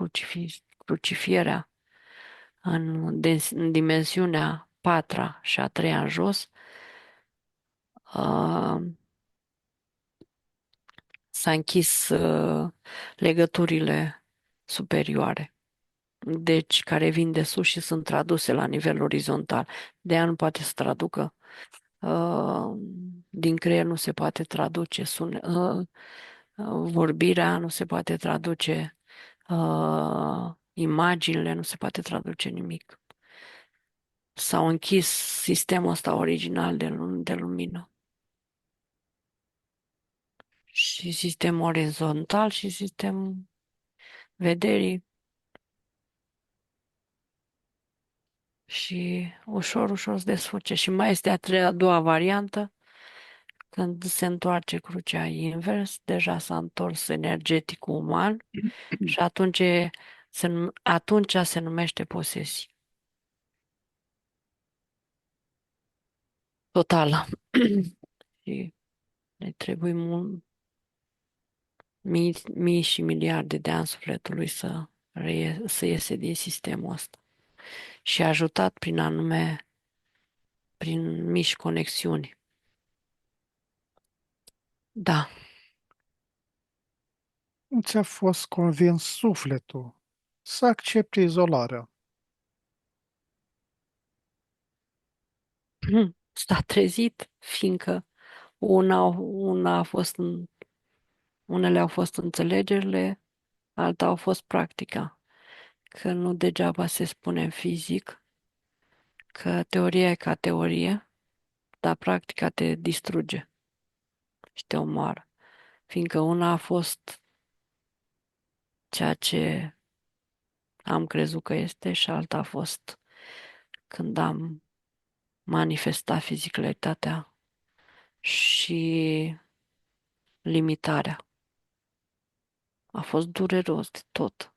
crucifierea în dimensiunea patra și a treia în jos, uh, s-a închis legăturile superioare. Deci care vin de sus și sunt traduse la nivel orizontal. De aia nu poate să traducă. Uh, din creier nu se poate traduce vorbirea, nu se poate traduce imaginile, nu se poate traduce nimic. S-au închis sistemul ăsta original de lumină. Și sistemul orizontal și sistemul vederii. Și ușor, ușor se desfuce. Și mai este a doua variantă, când se întoarce crucea invers, deja s-a întors energeticul uman și atunci se numește posesie totală. Și ne trebuie mii și miliarde de ani sufletului să iese din sistemul ăsta. Și ajutat prin mici conexiuni. Da, Cum ți-a fost convins sufletul să accepte izolarea? S-a trezit, fiindcă una a fost unele au fost înțelegerile, alta au fost practica. Că nu degeaba se spune în fizic că teoria e ca teorie, dar practica te distruge și te omoară. Fiindcă una a fost ceea ce am crezut că este și alta a fost când am manifestat fizicalitatea și limitarea. A fost dureros de tot.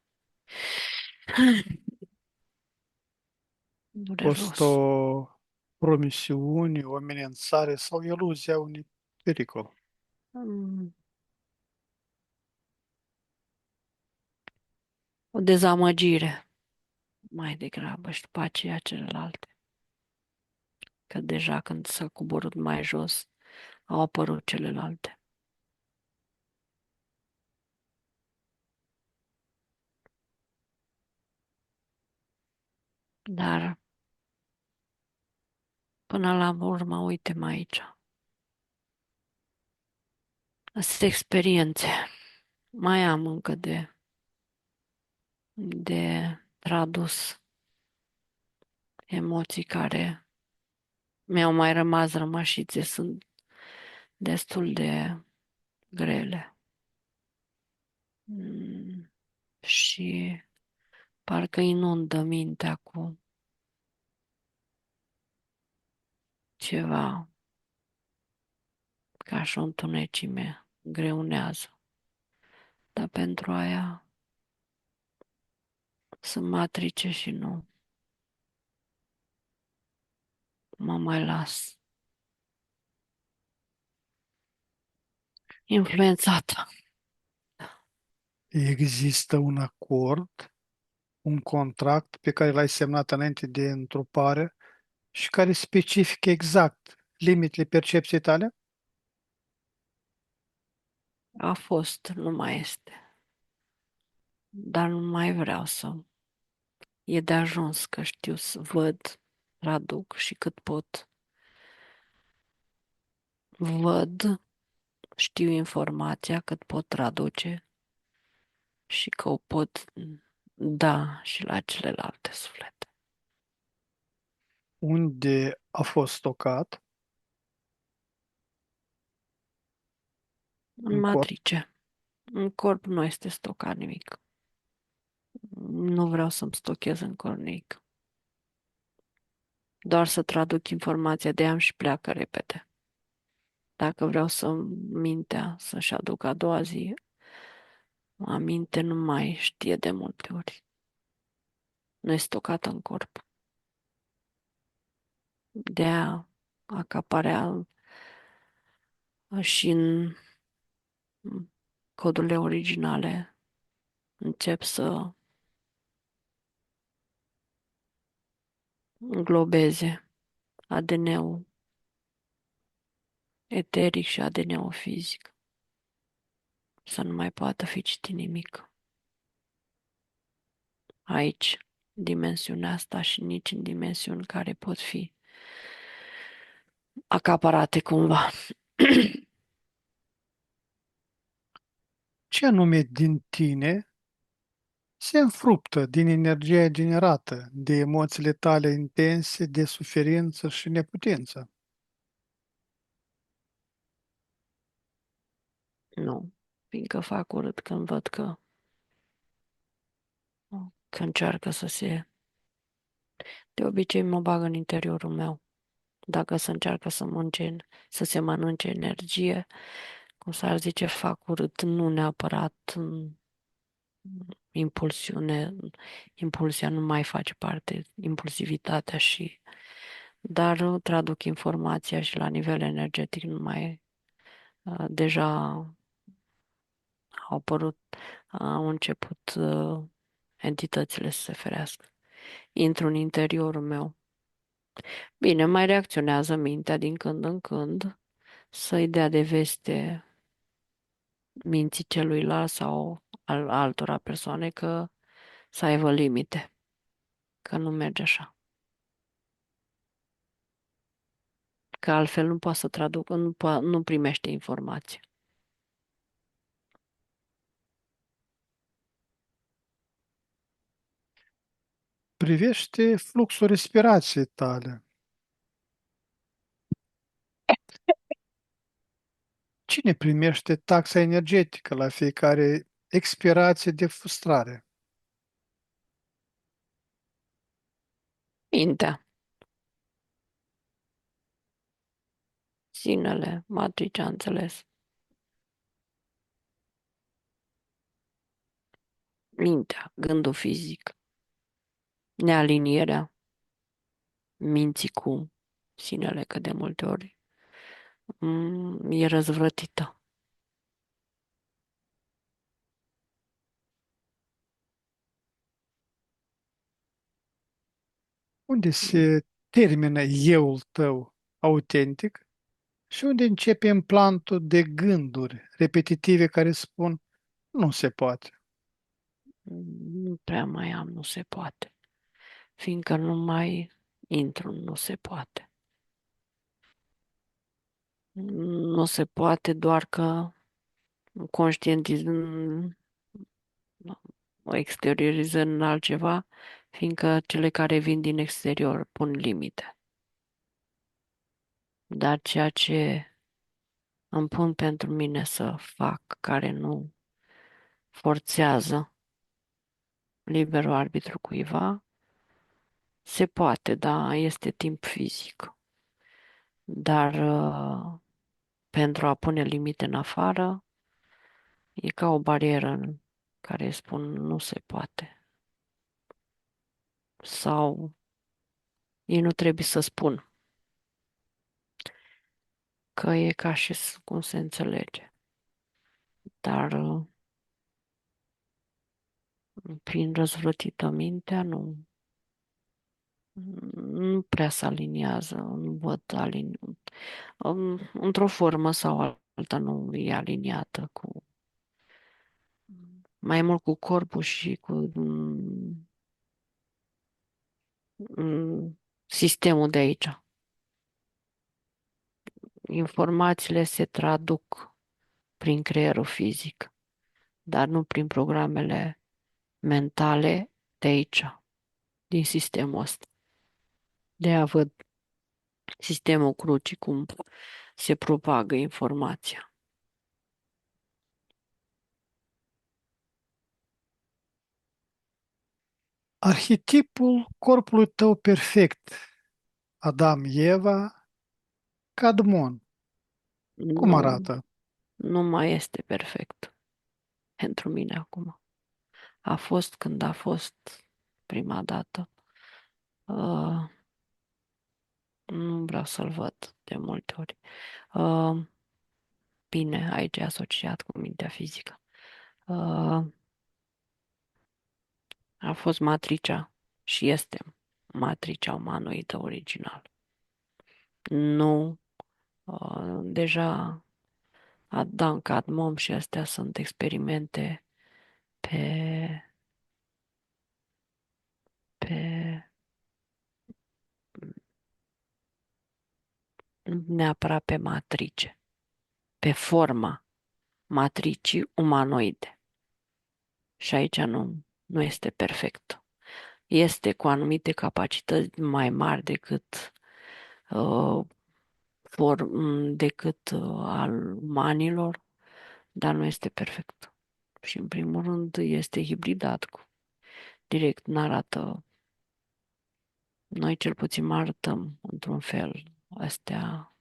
A fost Dureros. o promisiune, o amenințare sau iluzia unui pericol. Mm, O dezamăgire mai degrabă și după aceea celelalte. Că deja când s-a coborât mai jos, au apărut celelalte. Dar până la urmă, uite-mă aici. Astea experiențe. Mai am încă de tradus emoții care mi-au mai rămas rămășițe, sunt destul de grele. Mm, Și parcă inundă mintea cu ceva ca și o întunecime greunează. Dar pentru aia sunt matrice și nu mă mai las influențată. Există un acord, un contract pe care l-ai semnat înainte de întrupare și care specifică exact limitele percepției tale? A fost, nu mai este. Dar nu mai vreau să. E de ajuns că știu să văd, traduc și cât pot. Văd, știu informația cât pot traduce și că o pot da și la celelalte suflete. Unde a fost stocat În în corp? matrice. În corp nu este stocat nimic. Nu vreau să-mi stochez în corp nimic. Doar să traduc informația de am și pleacă repede. Dacă vreau să mintea să-și aduc a doua zi, aminte nu mai știe de multe ori. Nu e stocată în corp. De-aia acaparea și în codurile originale încep să înglobeze ADN-ul eteric și ADN-ul fizic. Să nu mai poată fi citit nimic. Aici, dimensiunea asta și nici în dimensiuni care pot fi acaparate cumva. Ce anume din tine se înfruptă din energia generată de emoțiile tale intense de suferință și neputință? Nu, fiindcă fac urât când văd că încearcă să se... De obicei mă bag în interiorul meu. Dacă se încearcă să se mănânce energie, cum s-ar zice, fac urât, nu neapărat impulsiune. Impulsia nu mai face parte, impulsivitatea și... Dar traduc informația și la nivel energetic nu mai... Deja au apărut, au început entitățile să se ferească. Intru în interiorul meu. Bine, mai reacționează mintea din când în când să-i dea de veste minții celuilalt sau al altora persoane că să aibă limite, că nu merge așa. că altfel nu poate să traducă, nu primește informație. Privește fluxul respirației tale. Cine primește taxa energetică la fiecare expirație de frustrare? Mintea, sinele, matricea, înțeles. Mintea, gândul fizic, nealinierea minții cu sinele, că de multe ori e răzvrătită. Unde se termină euul tău autentic și unde începe implantul de gânduri repetitive care spun nu se poate. Nu prea mai am, nu se poate. Fiindcă nu mai intru, nu se poate. Nu se poate doar că conștientizând, o exteriorizând în altceva, fiindcă cele care vin din exterior pun limite. Dar ceea ce îmi pun pentru mine să fac, care nu forțează liberul arbitru cuiva, se poate, da, este timp fizic. Dar pentru a pune limite în afară, e ca o barieră în care spun nu se poate. Sau ei nu trebuie să spun că e ca și cum se înțelege. Dar prin răzvrătită mintea nu prea se aliniază, nu văd într-o formă sau alta nu e aliniată cu mai mult cu corpul și cu sistemul de aici. Informațiile se traduc prin creierul fizic, dar nu prin programele mentale de aici, din sistemul ăsta. De-aia văd sistemul crucii, cum se propagă informația. Arhetipul corpului tău perfect, Adam, Eva, Cadmon, cum Nu, arată? nu mai este perfect pentru mine acum. A fost când a fost prima dată. Uh, nu vreau să-l văd de multe ori. Uh, bine, aici e asociat cu mintea fizică. Uh, a fost matricea și este matricea umanoidă originală. Nu, deja Adam Cadmon și astea sunt experimente pe, pe nu neapărat pe matrice, pe forma matricii umanoide. Și aici nu este perfect. Este cu anumite capacități mai mari decât uh, al umanilor, dar nu este perfect. Și în primul rând este hibridat cu direct, n-arată, noi cel puțin mă arătăm într-un fel astea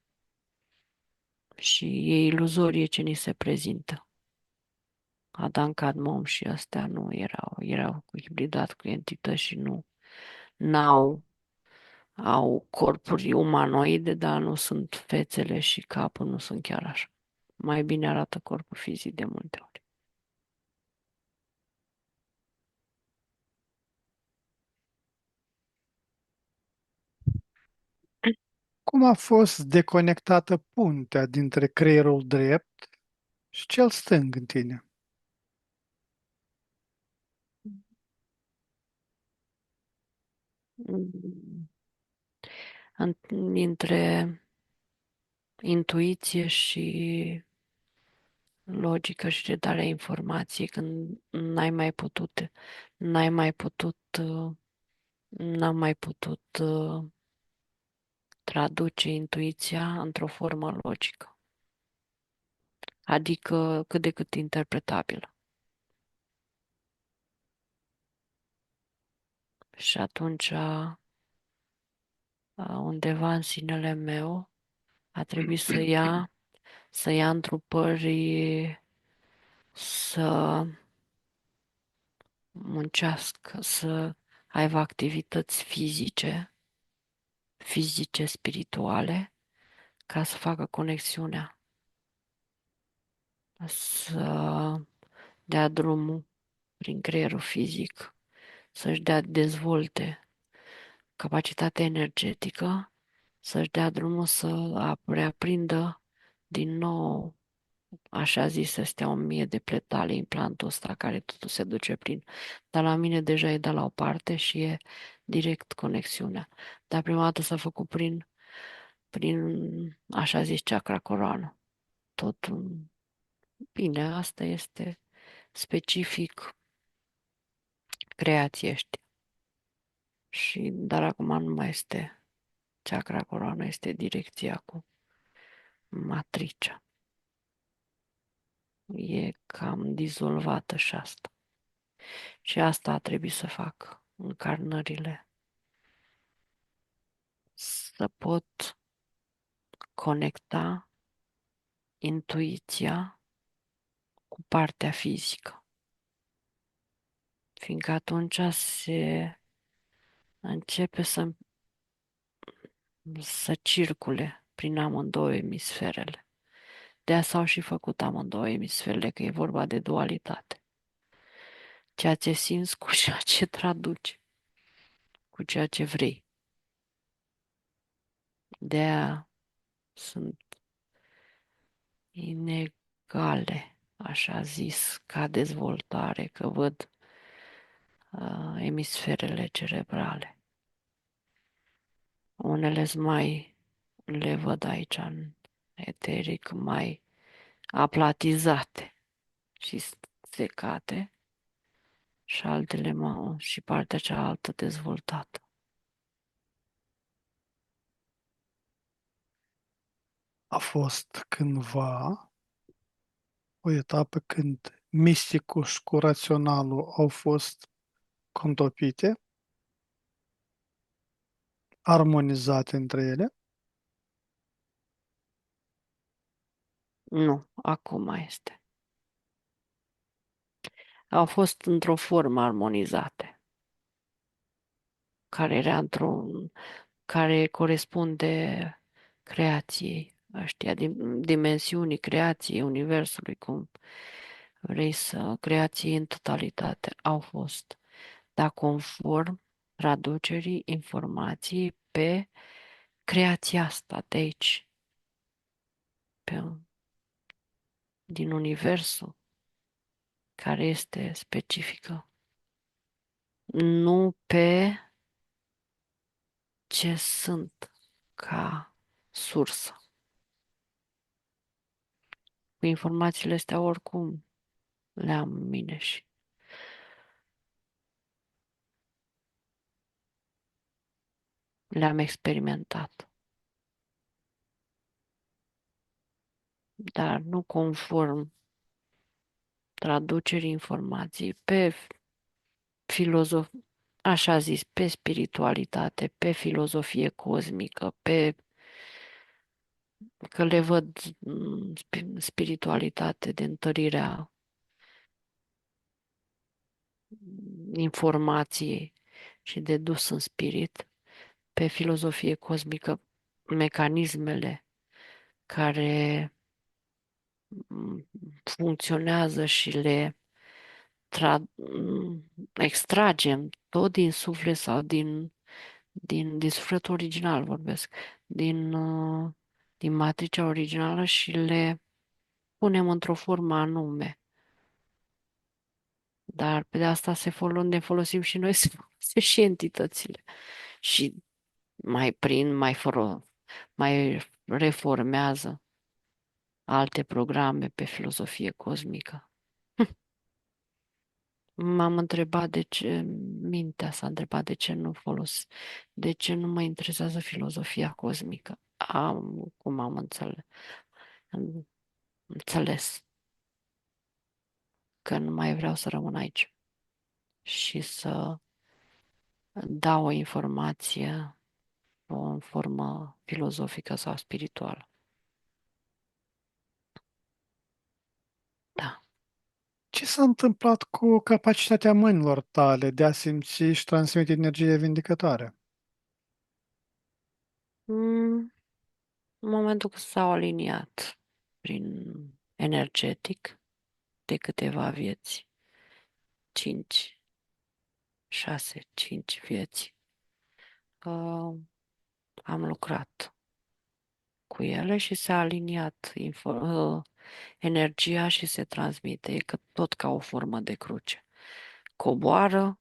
și e iluzorie ce ni se prezintă. Adam Cadmon și astea nu erau cu hibridat cu entități și n-au au corpuri umanoide, dar nu sunt fețele și capul, nu sunt chiar așa. Mai bine arată corpul fizic de multe ori. Cum a fost deconectată puntea dintre creierul drept și cel stâng în tine? Mm, Dintre intuiție și logică și redarea informației când n-ai mai putut, n-am mai putut traduce intuiția într-o formă logică, adică cât de cât interpretabilă. Și atunci, undeva în sinele meu, a trebuit să ia întrupări, să muncească, să aibă activități fizice, spirituale, ca să facă conexiunea, să dea drumul prin creierul fizic, să-și dezvolte capacitatea energetică, să-și dea drumul să reaprindă din nou, așa zis, să stea 1000 de pletale implantul ăsta care totul se duce prin. Dar la mine deja e de la o parte și e direct conexiunea. Dar prima dată s-a făcut prin așa zis, chakra coroană. Totul, bine, asta este specific creațiești. Dar acum nu mai este chakra coroană, este direcția cu matricea. E cam dizolvată și asta. Și asta a trebuit să fac încarnările. Să pot conecta intuiția cu partea fizică. Fiindcă atunci se începe să circule prin amândouă emisferele. De asta s-au și făcut amândouă emisferele, că e vorba de dualitate. Ceea ce simți cu ceea ce traduci, cu ceea ce vrei. De-aia sunt inegale, așa zis, ca dezvoltare, că văd emisferele cerebrale. Unele le văd aici în eteric, mai aplatizate și secate și altele și partea cealaltă dezvoltată. A fost cândva o etapă când misticul și cu raționalul au fost contopite, armonizate între ele. Nu, acum este. Au fost într-o formă armonizate, care era care corespunde creației, ăștia, dimensiunii creației Universului, cum vrei să, creației în totalitate, au fost, dar conform traducerii informației pe creația asta de aici, pe, din Universul, care este specifică, nu pe ce sunt ca sursă. Cu informațiile astea oricum le-am în mine și le-am experimentat, dar nu conform traducerii informației pe așa zis, pe spiritualitate, pe filozofie cosmică, că le văd spiritualitate de întărirea informației și de dus în spirit, pe filozofie cosmică, mecanismele care funcționează și extragem tot din suflet sau din sufletul original vorbesc, din matricea originală și le punem într-o formă anume. Dar pe de asta ne folosim și noi să folosim și entitățile. Și mai prind, mai fără. mai reformează alte programe pe filozofie cosmică. M-am întrebat de ce, mintea s-a întrebat de ce nu de ce nu mă interesează filozofia cosmică. Cum am înțeles că nu mai vreau să rămân aici și să dau o informație în formă filozofică sau spirituală. Da. Ce s-a întâmplat cu capacitatea mâinilor tale de a simți și transmite energie vindicătoare? Mm, În momentul când s-au aliniat prin energetic de câteva vieți, 5, 6, 5 vieți, uh, am lucrat cu ele și s-a aliniat energia și se transmite, tot ca o formă de cruce. Coboară,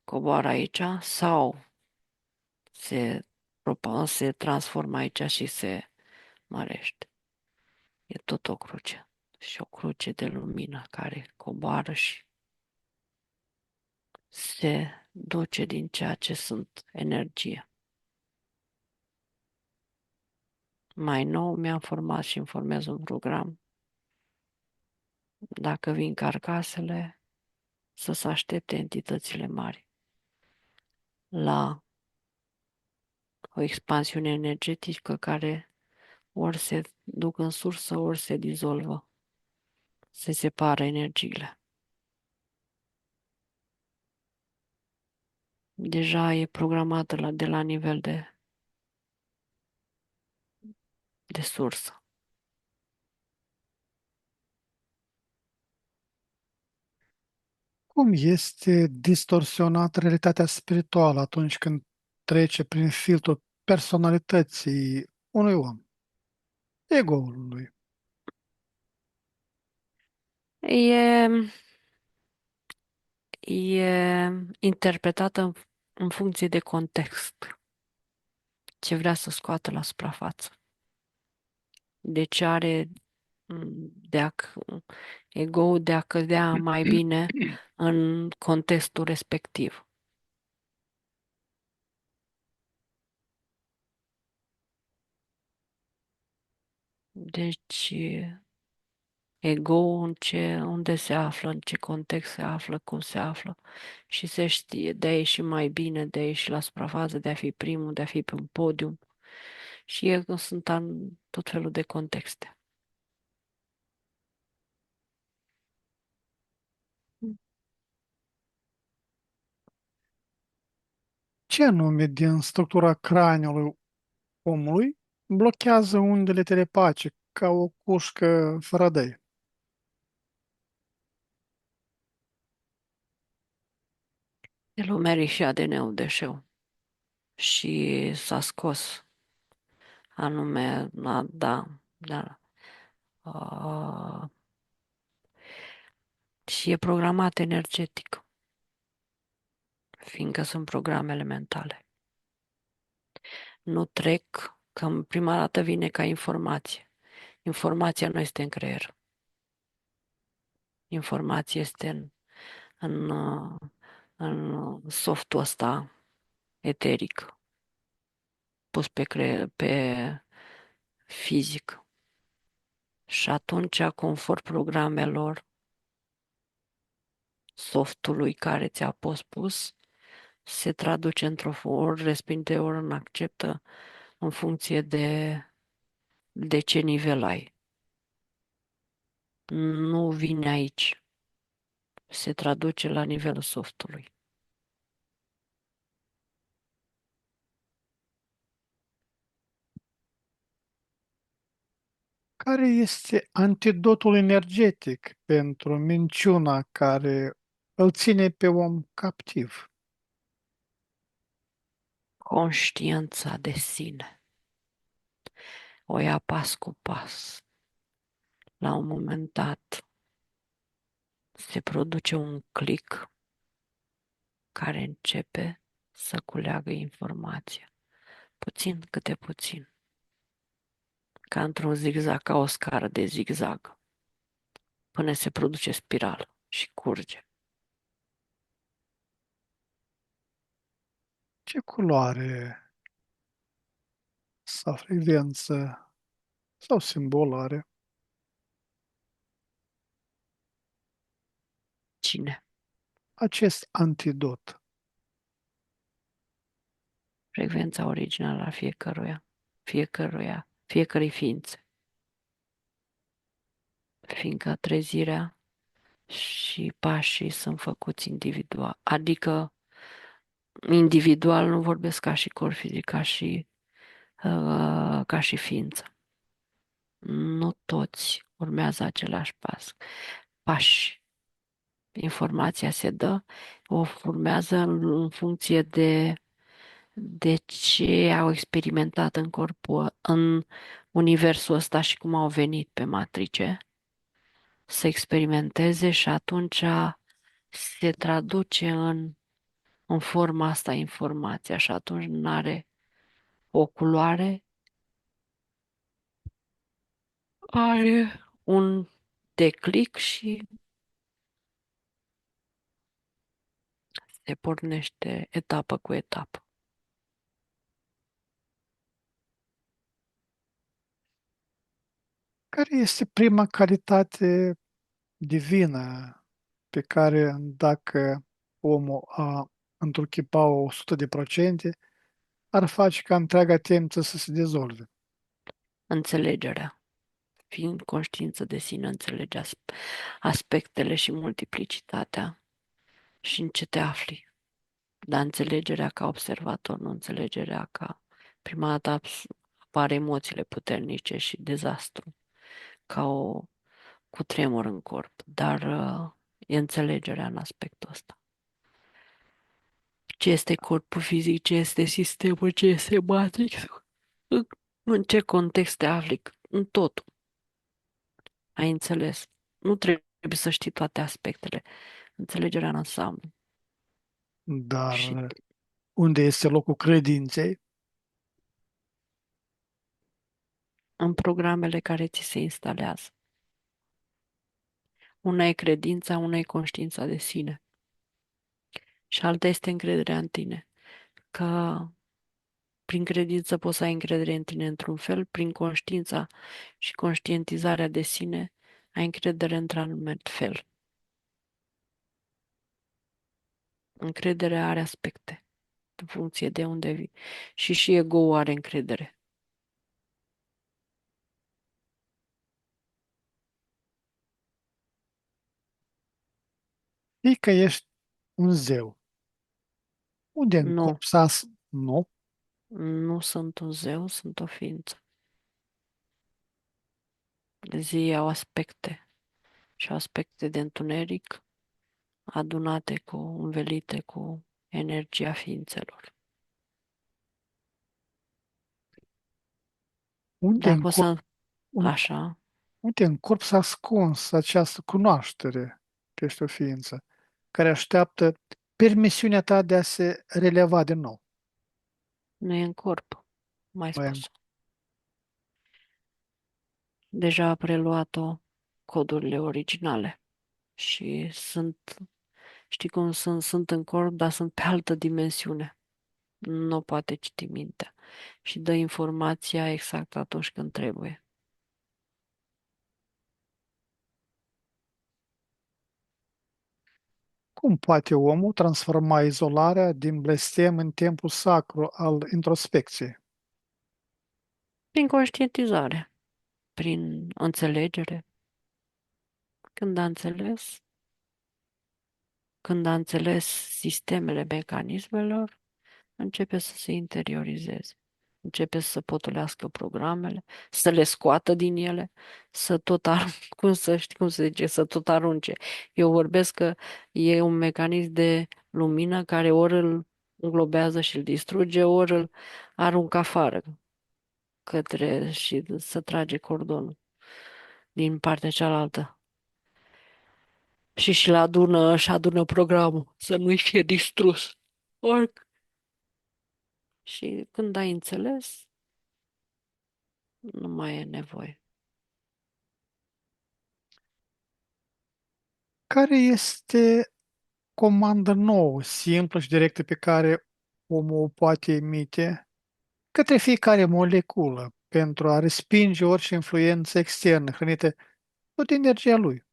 coboară aici sau se transformă aici și se mărește. E tot o cruce și o cruce de lumină care coboară și se duce din ceea ce sunt energie. Mai nou mi-am format și îmi formez un program. Dacă vin carcasele, să se aștepte entitățile mari la o expansiune energetică care ori se duc în sursă, ori se dizolvă, se separă energiile. Deja e programată de la nivel de sursă. Cum este distorsionată realitatea spirituală atunci când trece prin filtrul personalității unui om, ego-ului? E, e interpretată în funcție de context, ce vrea să scoată la suprafață. Deci are ego de a cădea mai bine în contextul respectiv. Deci ego unde se află, în ce context se află, cum se află și se știe de a ieși mai bine, de a ieși la suprafață, de a fi primul, de a fi pe un podium și sunt în tot felul de contexte. Ce anume din structura craniului omului blochează undele telepatice ca o cușcă Faraday? Telomerii și ADN-ul deșeu și s-a scos anume, da, uh, și e programat energetic, fiindcă sunt programele mentale. Nu trec, că în prima dată vine ca informație. Informația nu este în creier. Informația este în, uh, în softul ăsta eteric, pus pe fizic. Și atunci, conform programelor softului care ți-a fost pus, se traduce într-o ori respinge, ori în acceptă, în funcție de ce nivel ai. Nu vine aici. Se traduce la nivelul softului. Care este antidotul energetic pentru minciuna care îl ține pe om captiv? Conștiința de sine. O ia pas cu pas. La un moment dat se produce un click care începe să culeagă informația. puțin câte puțin, ca într-un zigzag, ca o scară de zigzag, până se produce spirală și curge. Ce culoare sau frecvență sau simbol are Cine? acest antidot? Frecvența originală a fiecărei ființe. Fiindcă trezirea și pașii sunt făcuți individual. Adică individual nu vorbesc ca și corp fizic, ca și ființă. Nu toți urmează același pași. Informația se dă, o urmează în funcție de ce au experimentat în corpul, în universul ăsta și cum au venit pe matrice să experimenteze și atunci se traduce în forma asta informația și atunci nu are o culoare, are un declic și se pornește etapă cu etapă. Care este prima calitate divină pe care dacă omul a întruchipa 100%, ar face ca întreaga temniță să se dezolve? Înțelegerea. Fiind conștiință de sine, înțelege aspectele și multiplicitatea și în ce te afli. Dar înțelegerea ca observator, nu înțelegerea ca prima dată apar emoțiile puternice și dezastru, ca o cutremur în corp, dar e înțelegerea în aspectul ăsta. Ce este corpul fizic, ce este sistemul, ce este matrix, în în ce context te afli, în totul. Ai înțeles? Nu trebuie să știi toate aspectele. Înțelegerea în ansamblu. Și Dar unde este locul credinței? în programele care ți se instalează. Una e credința, una e conștiința de sine. Și alta este încrederea în tine. Că prin credință poți să ai încredere în tine într-un fel, prin conștiința și conștientizarea de sine ai încredere într-un alt fel. Încrederea are aspecte în funcție de unde vii. Și ego-ul are încredere. Fii că ești un zeu. Unde în Nu, corp nu? nu sunt un zeu, sunt o ființă. Zi au aspecte și aspecte de întuneric adunate învelite cu energia ființelor. Unde Dar în poți corp, să, un, așa, unde în corp s-a ascuns această cunoaștere că ești o ființă care așteaptă permisiunea ta de a se releva din nou? nu e în corp, mai Nu e în- spus. Deja a preluat-o codurile originale și știi cum sunt în corp, dar sunt pe altă dimensiune. Nu poate citi mintea și dă informația exact atunci când trebuie. Cum poate omul transforma izolarea din blestem în timpul sacru al introspecției? Prin conștientizare, prin înțelegere. Când a înțeles, când a înțeles sistemele mecanismelor, începe să se interiorizeze. Începe să potolească programele, să le scoată din ele, să tot cum să știi cum se zice, să tot arunce. Eu vorbesc că e un mecanism de lumină care ori îl înglobează și îl distruge, ori îl aruncă afară către și să trage cordonul din partea cealaltă. Și adună programul, să nu-i fie distrus. Ori Și când ai înțeles, nu mai e nevoie. Care este comanda nouă, simplă și directă pe care omul o poate emite către fiecare moleculă pentru a respinge orice influență externă hrănită tot energia lui?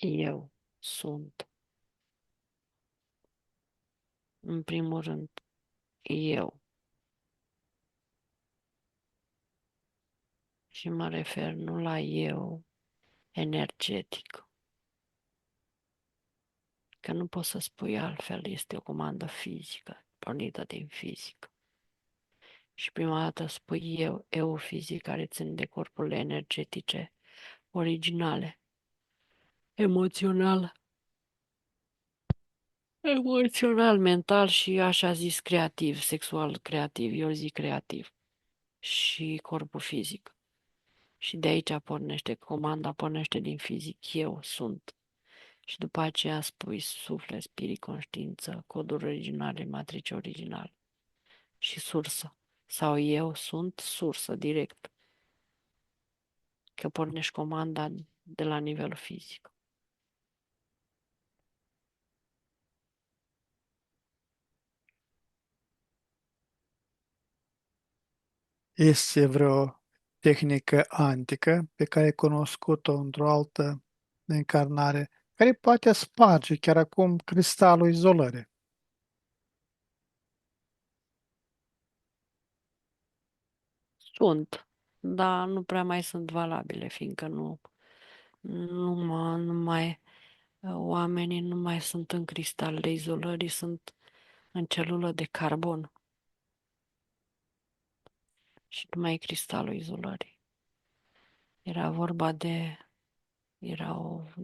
Eu sunt, în primul rând, eu. Și mă refer nu la eu energetic, că nu poți să spui altfel, este o comandă fizică, pornită din fizică. Și prima dată spui eu fizic, care țin de corpurile energetice originale, emoțional, emoțional, mental și așa zis creativ, sexual creativ, eu zic creativ și corpul fizic. Și de aici pornește, comanda pornește din fizic, eu sunt. Și după aceea spui suflet, spirit, conștiință, coduri originale, matrice originale și sursă. Sau eu sunt sursă direct, că pornești comanda de la nivelul fizic. Este vreo tehnică antică pe care ai cunoscut-o într-o altă încarnare care poate sparge chiar acum cristalul izolării? Sunt, dar nu prea mai sunt valabile, fiindcă nu mai, oamenii nu mai sunt în cristal de izolării, sunt în celulă de carbon și nu mai e cristalul izolării. Era vorba de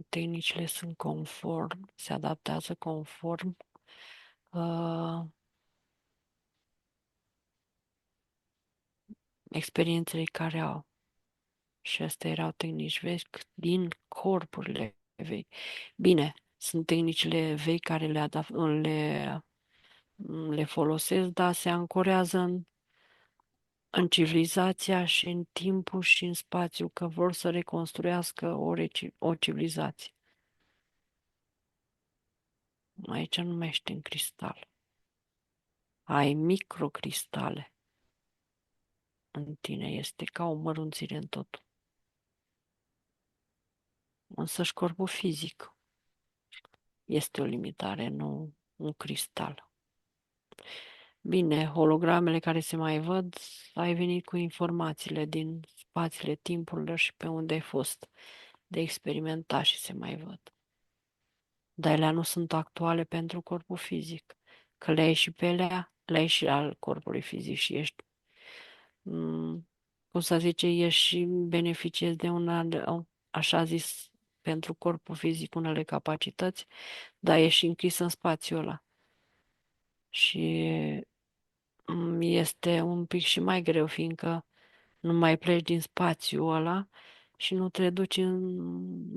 tehnicile sunt conform, se adaptează conform uh, experienței care au. Și astea erau tehnici vechi din corpurile vechi. Bine, sunt tehnicile vechi care le folosesc, dar se ancorează în civilizația și în timpul și în spațiu, că vor să reconstruiască o civilizație. Aici nu ești în cristal. Ai microcristale în tine, este ca o mărunțire în totul. Însăși corpul fizic este o limitare, nu un cristal. Bine, hologramele care se mai văd, ai venit cu informațiile din spațiile timpurilor și pe unde ai fost de experimentat și se mai văd. Dar ele nu sunt actuale pentru corpul fizic. Că le ai și pe elea, le ai și al corpului fizic și ești, cum să zice, ești și beneficiezi de așa zis, pentru corpul fizic unele capacități, dar ești închis în spațiul ăla. Și este un pic și mai greu, fiindcă nu mai pleci din spațiul ăla și nu te duci în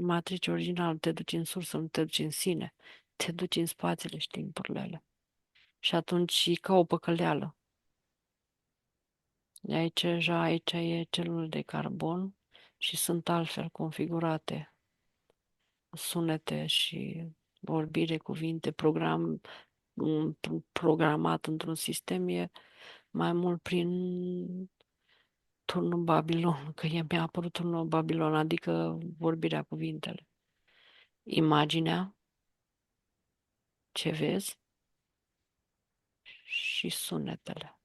matrice originală, nu te duci în sursă, nu te duci în sine, te duci în spațiile și timpurile alea. Și atunci e ca o păcăleală. Aici e celul de carbon și sunt altfel configurate sunete și vorbire, cuvinte, programat într-un sistem e mai mult prin turnul Babilon, că mi-a apărut turnul Babilon, adică vorbirea, cuvintele. Imaginea, ce vezi, și sunetele.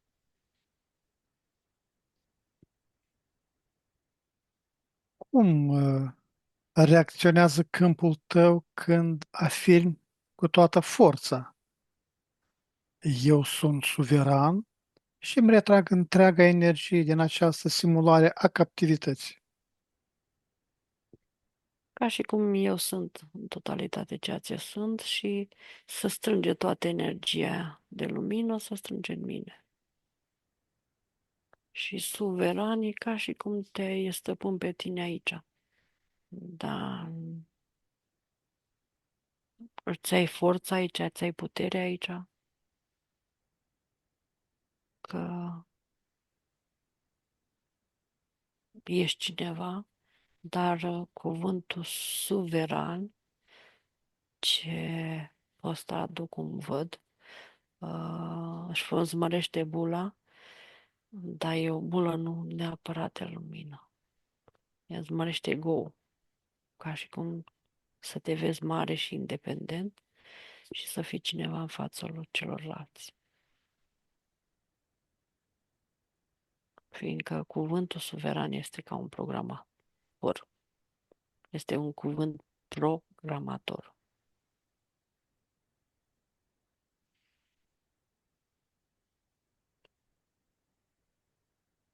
Cum reacționează câmpul tău când afirmi cu toată forța: eu sunt suveran și îmi retrag întreaga energie din această simulare a captivității? Ca și cum eu sunt în totalitate ceea ce sunt și să strânge toată energia de lumină, să strânge în mine. Și suveran e ca și cum te stăpân pe tine aici. Da, îți ai forța aici, îți ai puterea aici. că ești cineva, dar cuvântul suveran, ce pot să traduc cum văd, își înzmărește bula, dar e o bulă nu neapărat de lumină. Ea înzmărește ego, ca și cum să te vezi mare și independent și să fii cineva în fața celorlalți. Fiindcă cuvântul suveran este ca un programator. Este un cuvânt programator.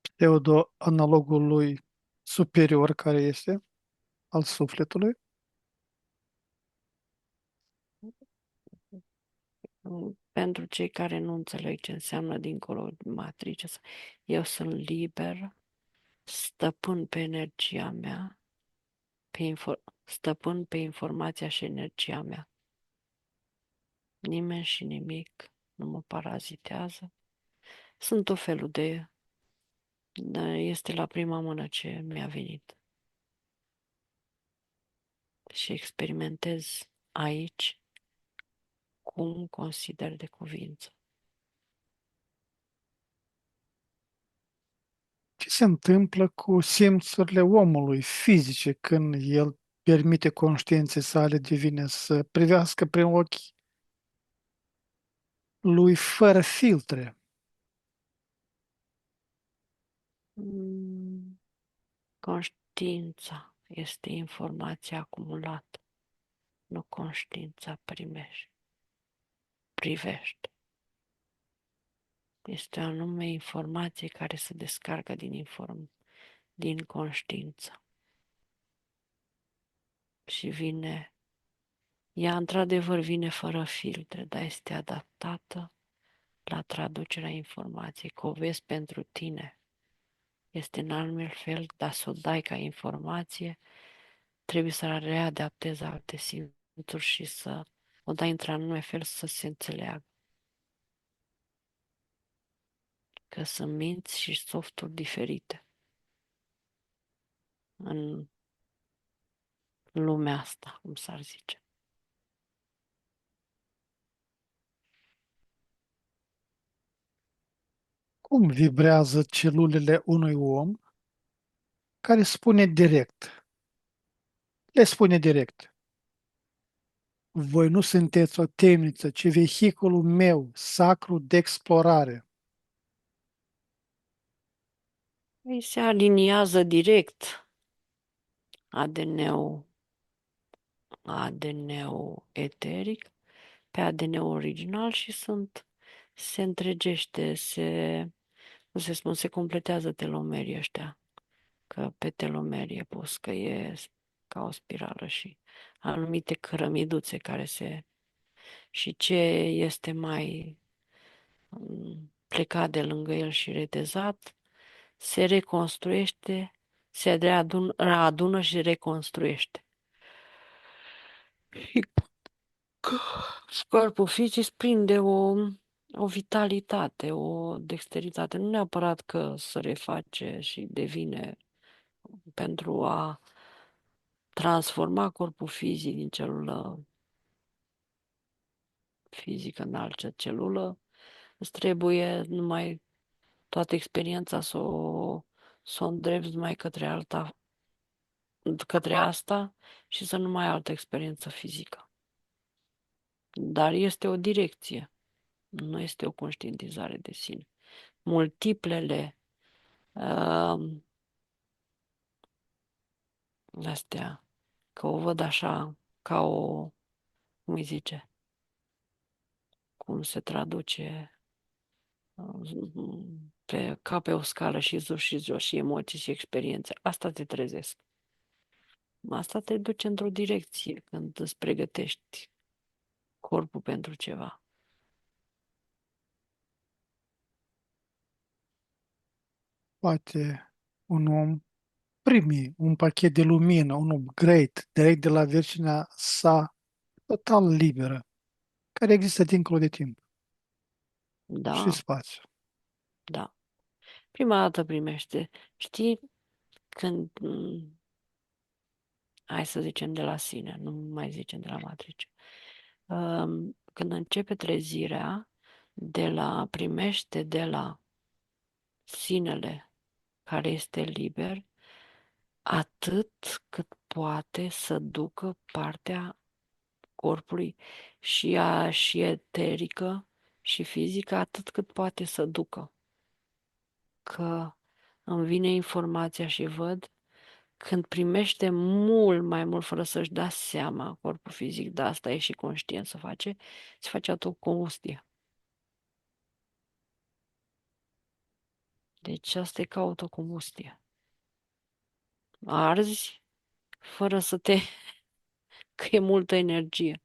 Pseudo analogul lui superior care este al sufletului. Pentru cei care nu înțeleg ce înseamnă dincolo de matrice, eu sunt liber, stăpân pe energia mea, stăpân pe informația și energia mea. Nimeni și nimic nu mă parazitează. Sunt o felul de... Este la prima mână ce mi-a venit. Și experimentez aici cum consider de cuvință. Ce se întâmplă cu simțurile omului fizice când el permite conștiinței sale divine să privească prin ochii lui fără filtre? Mm, Conștiința este informația acumulată, nu conștiința privește. Este o anume informație care se descarcă din conștiință și ea într-adevăr vine fără filtre, dar este adaptată la traducerea informației, că o vezi pentru tine. Este în alt fel, dar să o dai ca informație, trebuie să readaptezi alte simțuri și să o dai într-un fel să se înțeleagă. Că sunt minți și softuri diferite în lumea asta, cum s-ar zice. Cum vibrează celulele unui om care le spune direct, voi nu sunteți o temniță, ci vehiculul meu sacru de explorare. Ei se aliniază direct ADN-ul, ADN-ul eteric pe ADN-ul original și se întregește, cum se spun, se completează telomerii ăștia. Că pe telomerie pus că e ca o spirală și anumite cărămiduțe care se... Și ce este mai plecat de lângă el și retezat, se reconstruiește, se readună și reconstruiește. Și corpul fizic prinde o vitalitate, o dexteritate. Nu neapărat că se reface și devine pentru a transforma corpul fizic din celulă fizică în altă celulă, îți trebuie numai toată experiența să o îndrepți mai către asta și să nu mai ai altă experiență fizică. Dar este o direcție, nu este o conștientizare de sine. Multiplele astea, că o văd așa, ca cum îi zice, cum se traduce, ca pe o scală și sus și jos și emoții și experiențe. Asta te trezesc. Asta te duce într-o direcție când îți pregătești corpul pentru ceva. Poate un om primi un pachet de lumină, un upgrade direct de la versiunea sa total liberă, care există dincolo de timp și Da, spațiu. Da. Prima dată primește. Știi, când, hai să zicem de la sine, nu mai zicem de la matrice. Când începe trezirea, primește de la sinele care este liber, atât cât poate să ducă partea corpului și eterică și fizică, atât cât poate să ducă. Că îmi vine informația și văd când primește mult mai mult fără să-și dea seama corpul fizic, de asta e și conștient să face, se face autocombustie. Deci asta e ca autocombustie. Arzi fără să te... că e multă energie.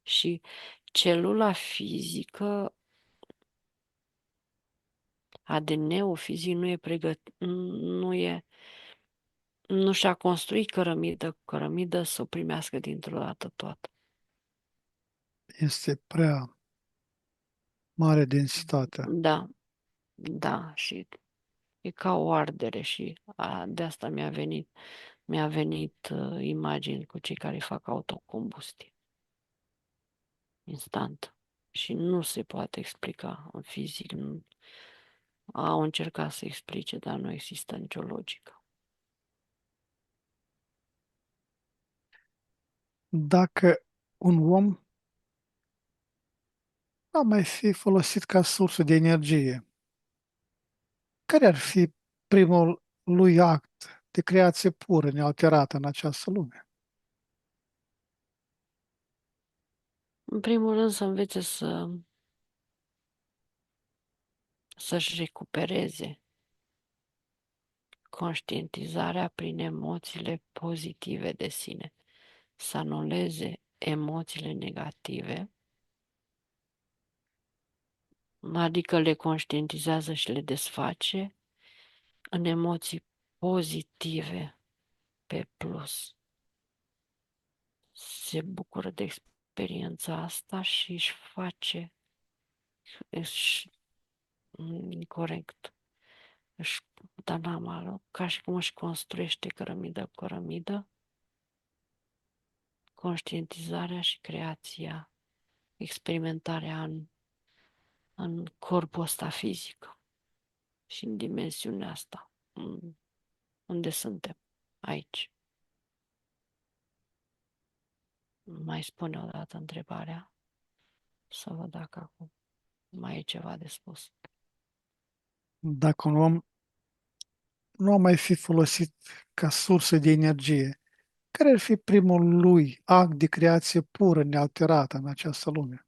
Și celula fizică, ADN-ul fizic nu e pregătit, nu și-a construit cărămidă cu cărămidă să o primească dintr-o dată toată. Este prea mare densitate. Da, da, și e ca o ardere și de asta mi-a venit imagini cu cei care fac autocombustie. Instant. Și nu se poate explica în fizic. Au încercat să explice, dar nu există nicio logică. Dacă un om a mai fi folosit ca sursă de energie, care ar fi primul lui act de creație pură, nealterată în această lume? În primul rând să învețe să-și recupereze conștientizarea prin emoțiile pozitive de sine, să anuleze emoțiile negative, adică le conștientizează și le desface în emoții pozitive pe plus. Se bucură de experiența asta și își, corect, își dă nama, ca și cum își construiește cărămidă cu cărămidă, conștientizarea și creația, experimentarea în corpul ăsta fizic și în dimensiunea asta, unde suntem, aici. Mai spune o dată întrebarea, să văd dacă acum mai e ceva de spus. Dacă un om nu a mai fi folosit ca sursă de energie, care ar fi primul lui act de creație pură, nealterată în această lume?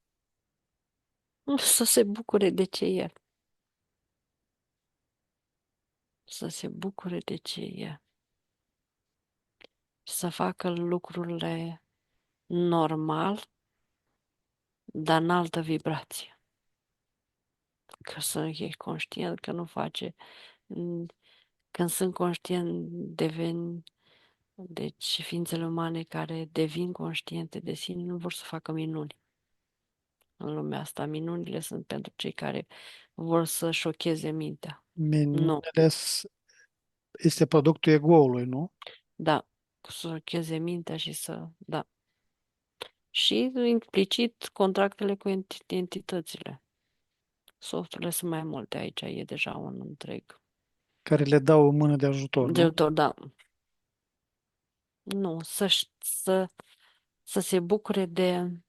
Să se bucure de ce e. Să se bucure de ce e. Să facă lucrurile normal, dar în altă vibrație. Că să e conștient că nu face. Când sunt conștient, deci ființele umane care devin conștiente de sine nu vor să facă minuni în lumea asta. Minunile sunt pentru cei care vor să șocheze mintea. Nu, Minunile este productul ego-ului, nu? da, să șocheze mintea da. Și implicit contractele cu entitățile. Softurile sunt mai multe aici, e deja un întreg. Care le dau o mână de ajutor, De nu? tot, da. Nu, să se bucure de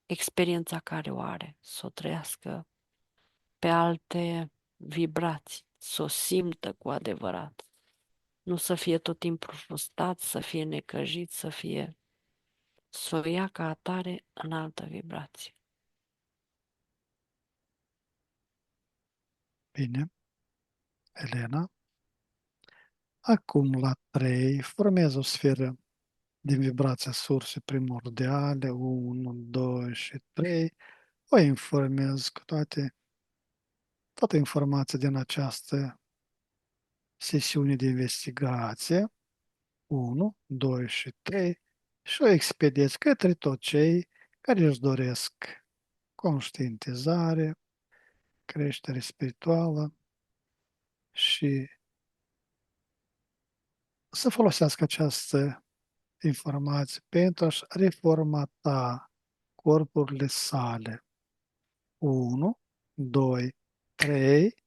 experiența care o are, să o trăiască pe alte vibrații, să o simtă cu adevărat. Nu să fie tot timpul frustrat, să fie necăjit, să o ia ca atare în altă vibrație. Bine, Elena. Acum, la 3, formez o sferă din vibrația surse primordiale, 1, 2 și 3. O informez cu toată informația din această sesiune de investigație, 1, 2 și 3, și o expediez către toți cei care își doresc conștientizare, creștere spirituală, și să folosească această informație pentru a-și reformata corpurile sale. 1, 2, 3,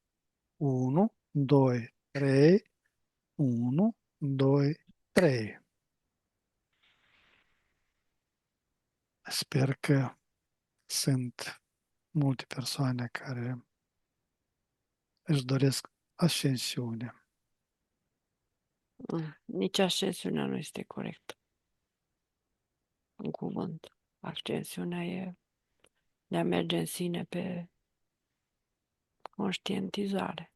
1, 2, 3, 1, 2, 3. Sper că sunt multe persoane care își doresc ascensiune. Nici ascensiunea nu este corectă în cuvânt. Ascensiunea e de a merge în sine pe conștientizare,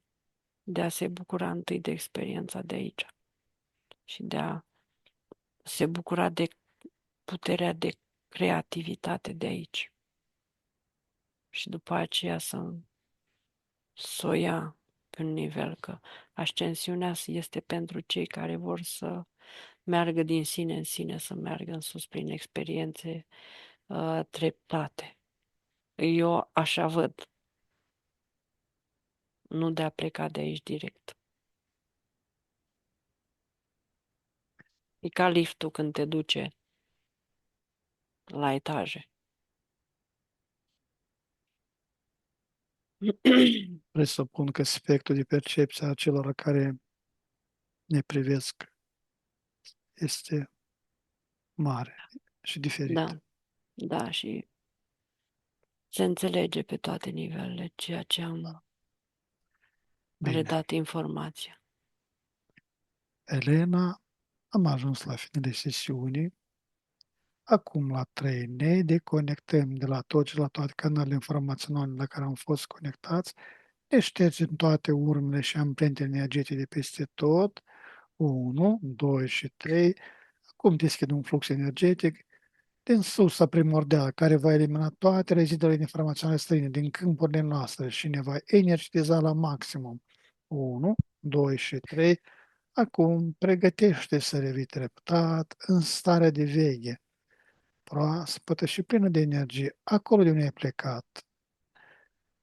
de a se bucura întâi de experiența de aici și de a se bucura de puterea de creativitate de aici. Și după aceea să o ia pe un nivel, că ascensiunea este pentru cei care vor să meargă din sine în sine, să meargă în sus prin experiențe treptate. Eu așa văd, nu de a pleca de aici direct. E ca liftul când te duce la etaje. Presupun că spectrul de percepție a celor care ne privesc este mare și Da, diferit. da, și se înțelege pe toate nivelele ceea ce am Bine, redat informația. Elena, am ajuns la finele sesiunii. Acum la 3 ne deconectăm de la tot și la toate canalele informaționale la care am fost conectați, ne ștergem toate urmele și amprentele energetice de peste tot. 1, 2 și 3. Acum deschid un flux energetic din sursa primordială, care va elimina toate rezidurile informaționale străine din câmpurile noastre și ne va energiza la maximum. 1, 2 și 3. Acum pregătește să revii treptat în starea de veche, proaspătă și plină de energie, acolo de unde ai plecat.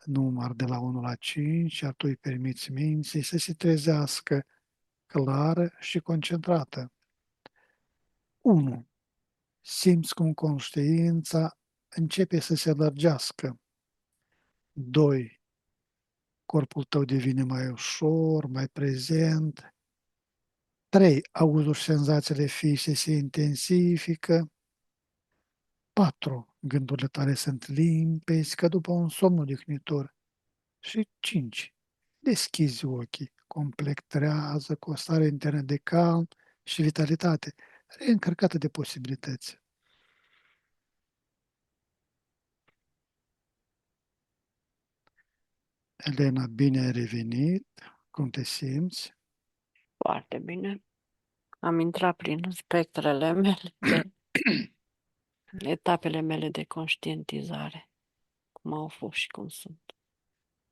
Număr de la 1 la 5, iar tu îi permiți minții să se trezească clară și concentrată. 1. Simți cum conștiința începe să se lărgească. 2. Corpul tău devine mai ușor, mai prezent. 3. Auzul și senzațiile fizice se intensifică. 4. Gândurile tale sunt limpezi ca după un somn odihnitor. Și 5. Deschizi ochii, completrează cu o stare internă de calm și vitalitate, reîncărcată de posibilități. Elena, bine ai revenit. Cum te simți? Foarte bine. Am intrat prin spectrele mele de etapele mele de conștientizare, cum au fost și cum sunt.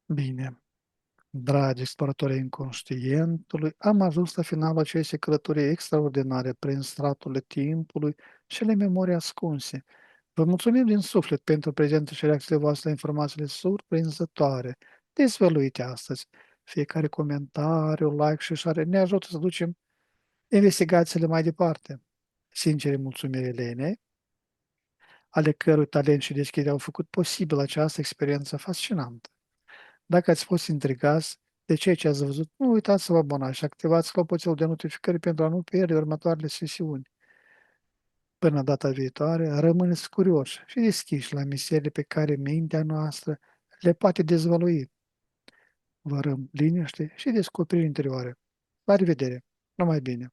Bine. Dragi exploratori ai inconștientului, am ajuns la finalul acestei călătorii extraordinare prin straturile timpului și ale memoriei ascunse. Vă mulțumim din suflet pentru prezența și reacțiile voastre la informațiile surprinzătoare, dezvăluite astăzi. Fiecare comentariu, like și share ne ajută să ducem investigațiile mai departe. Sincere mulțumiri Elenei, ale cărui talent și deschidere au făcut posibil această experiență fascinantă. Dacă ați fost intrigați de ceea ce ați văzut, nu uitați să vă abonați și activați clopoțelul de notificări pentru a nu pierde următoarele sesiuni. Până data viitoare, rămâneți curioși și deschiși la misterile pe care mintea noastră le poate dezvălui. Vă răm liniște și descoperiri interioare. La revedere! Numai bine!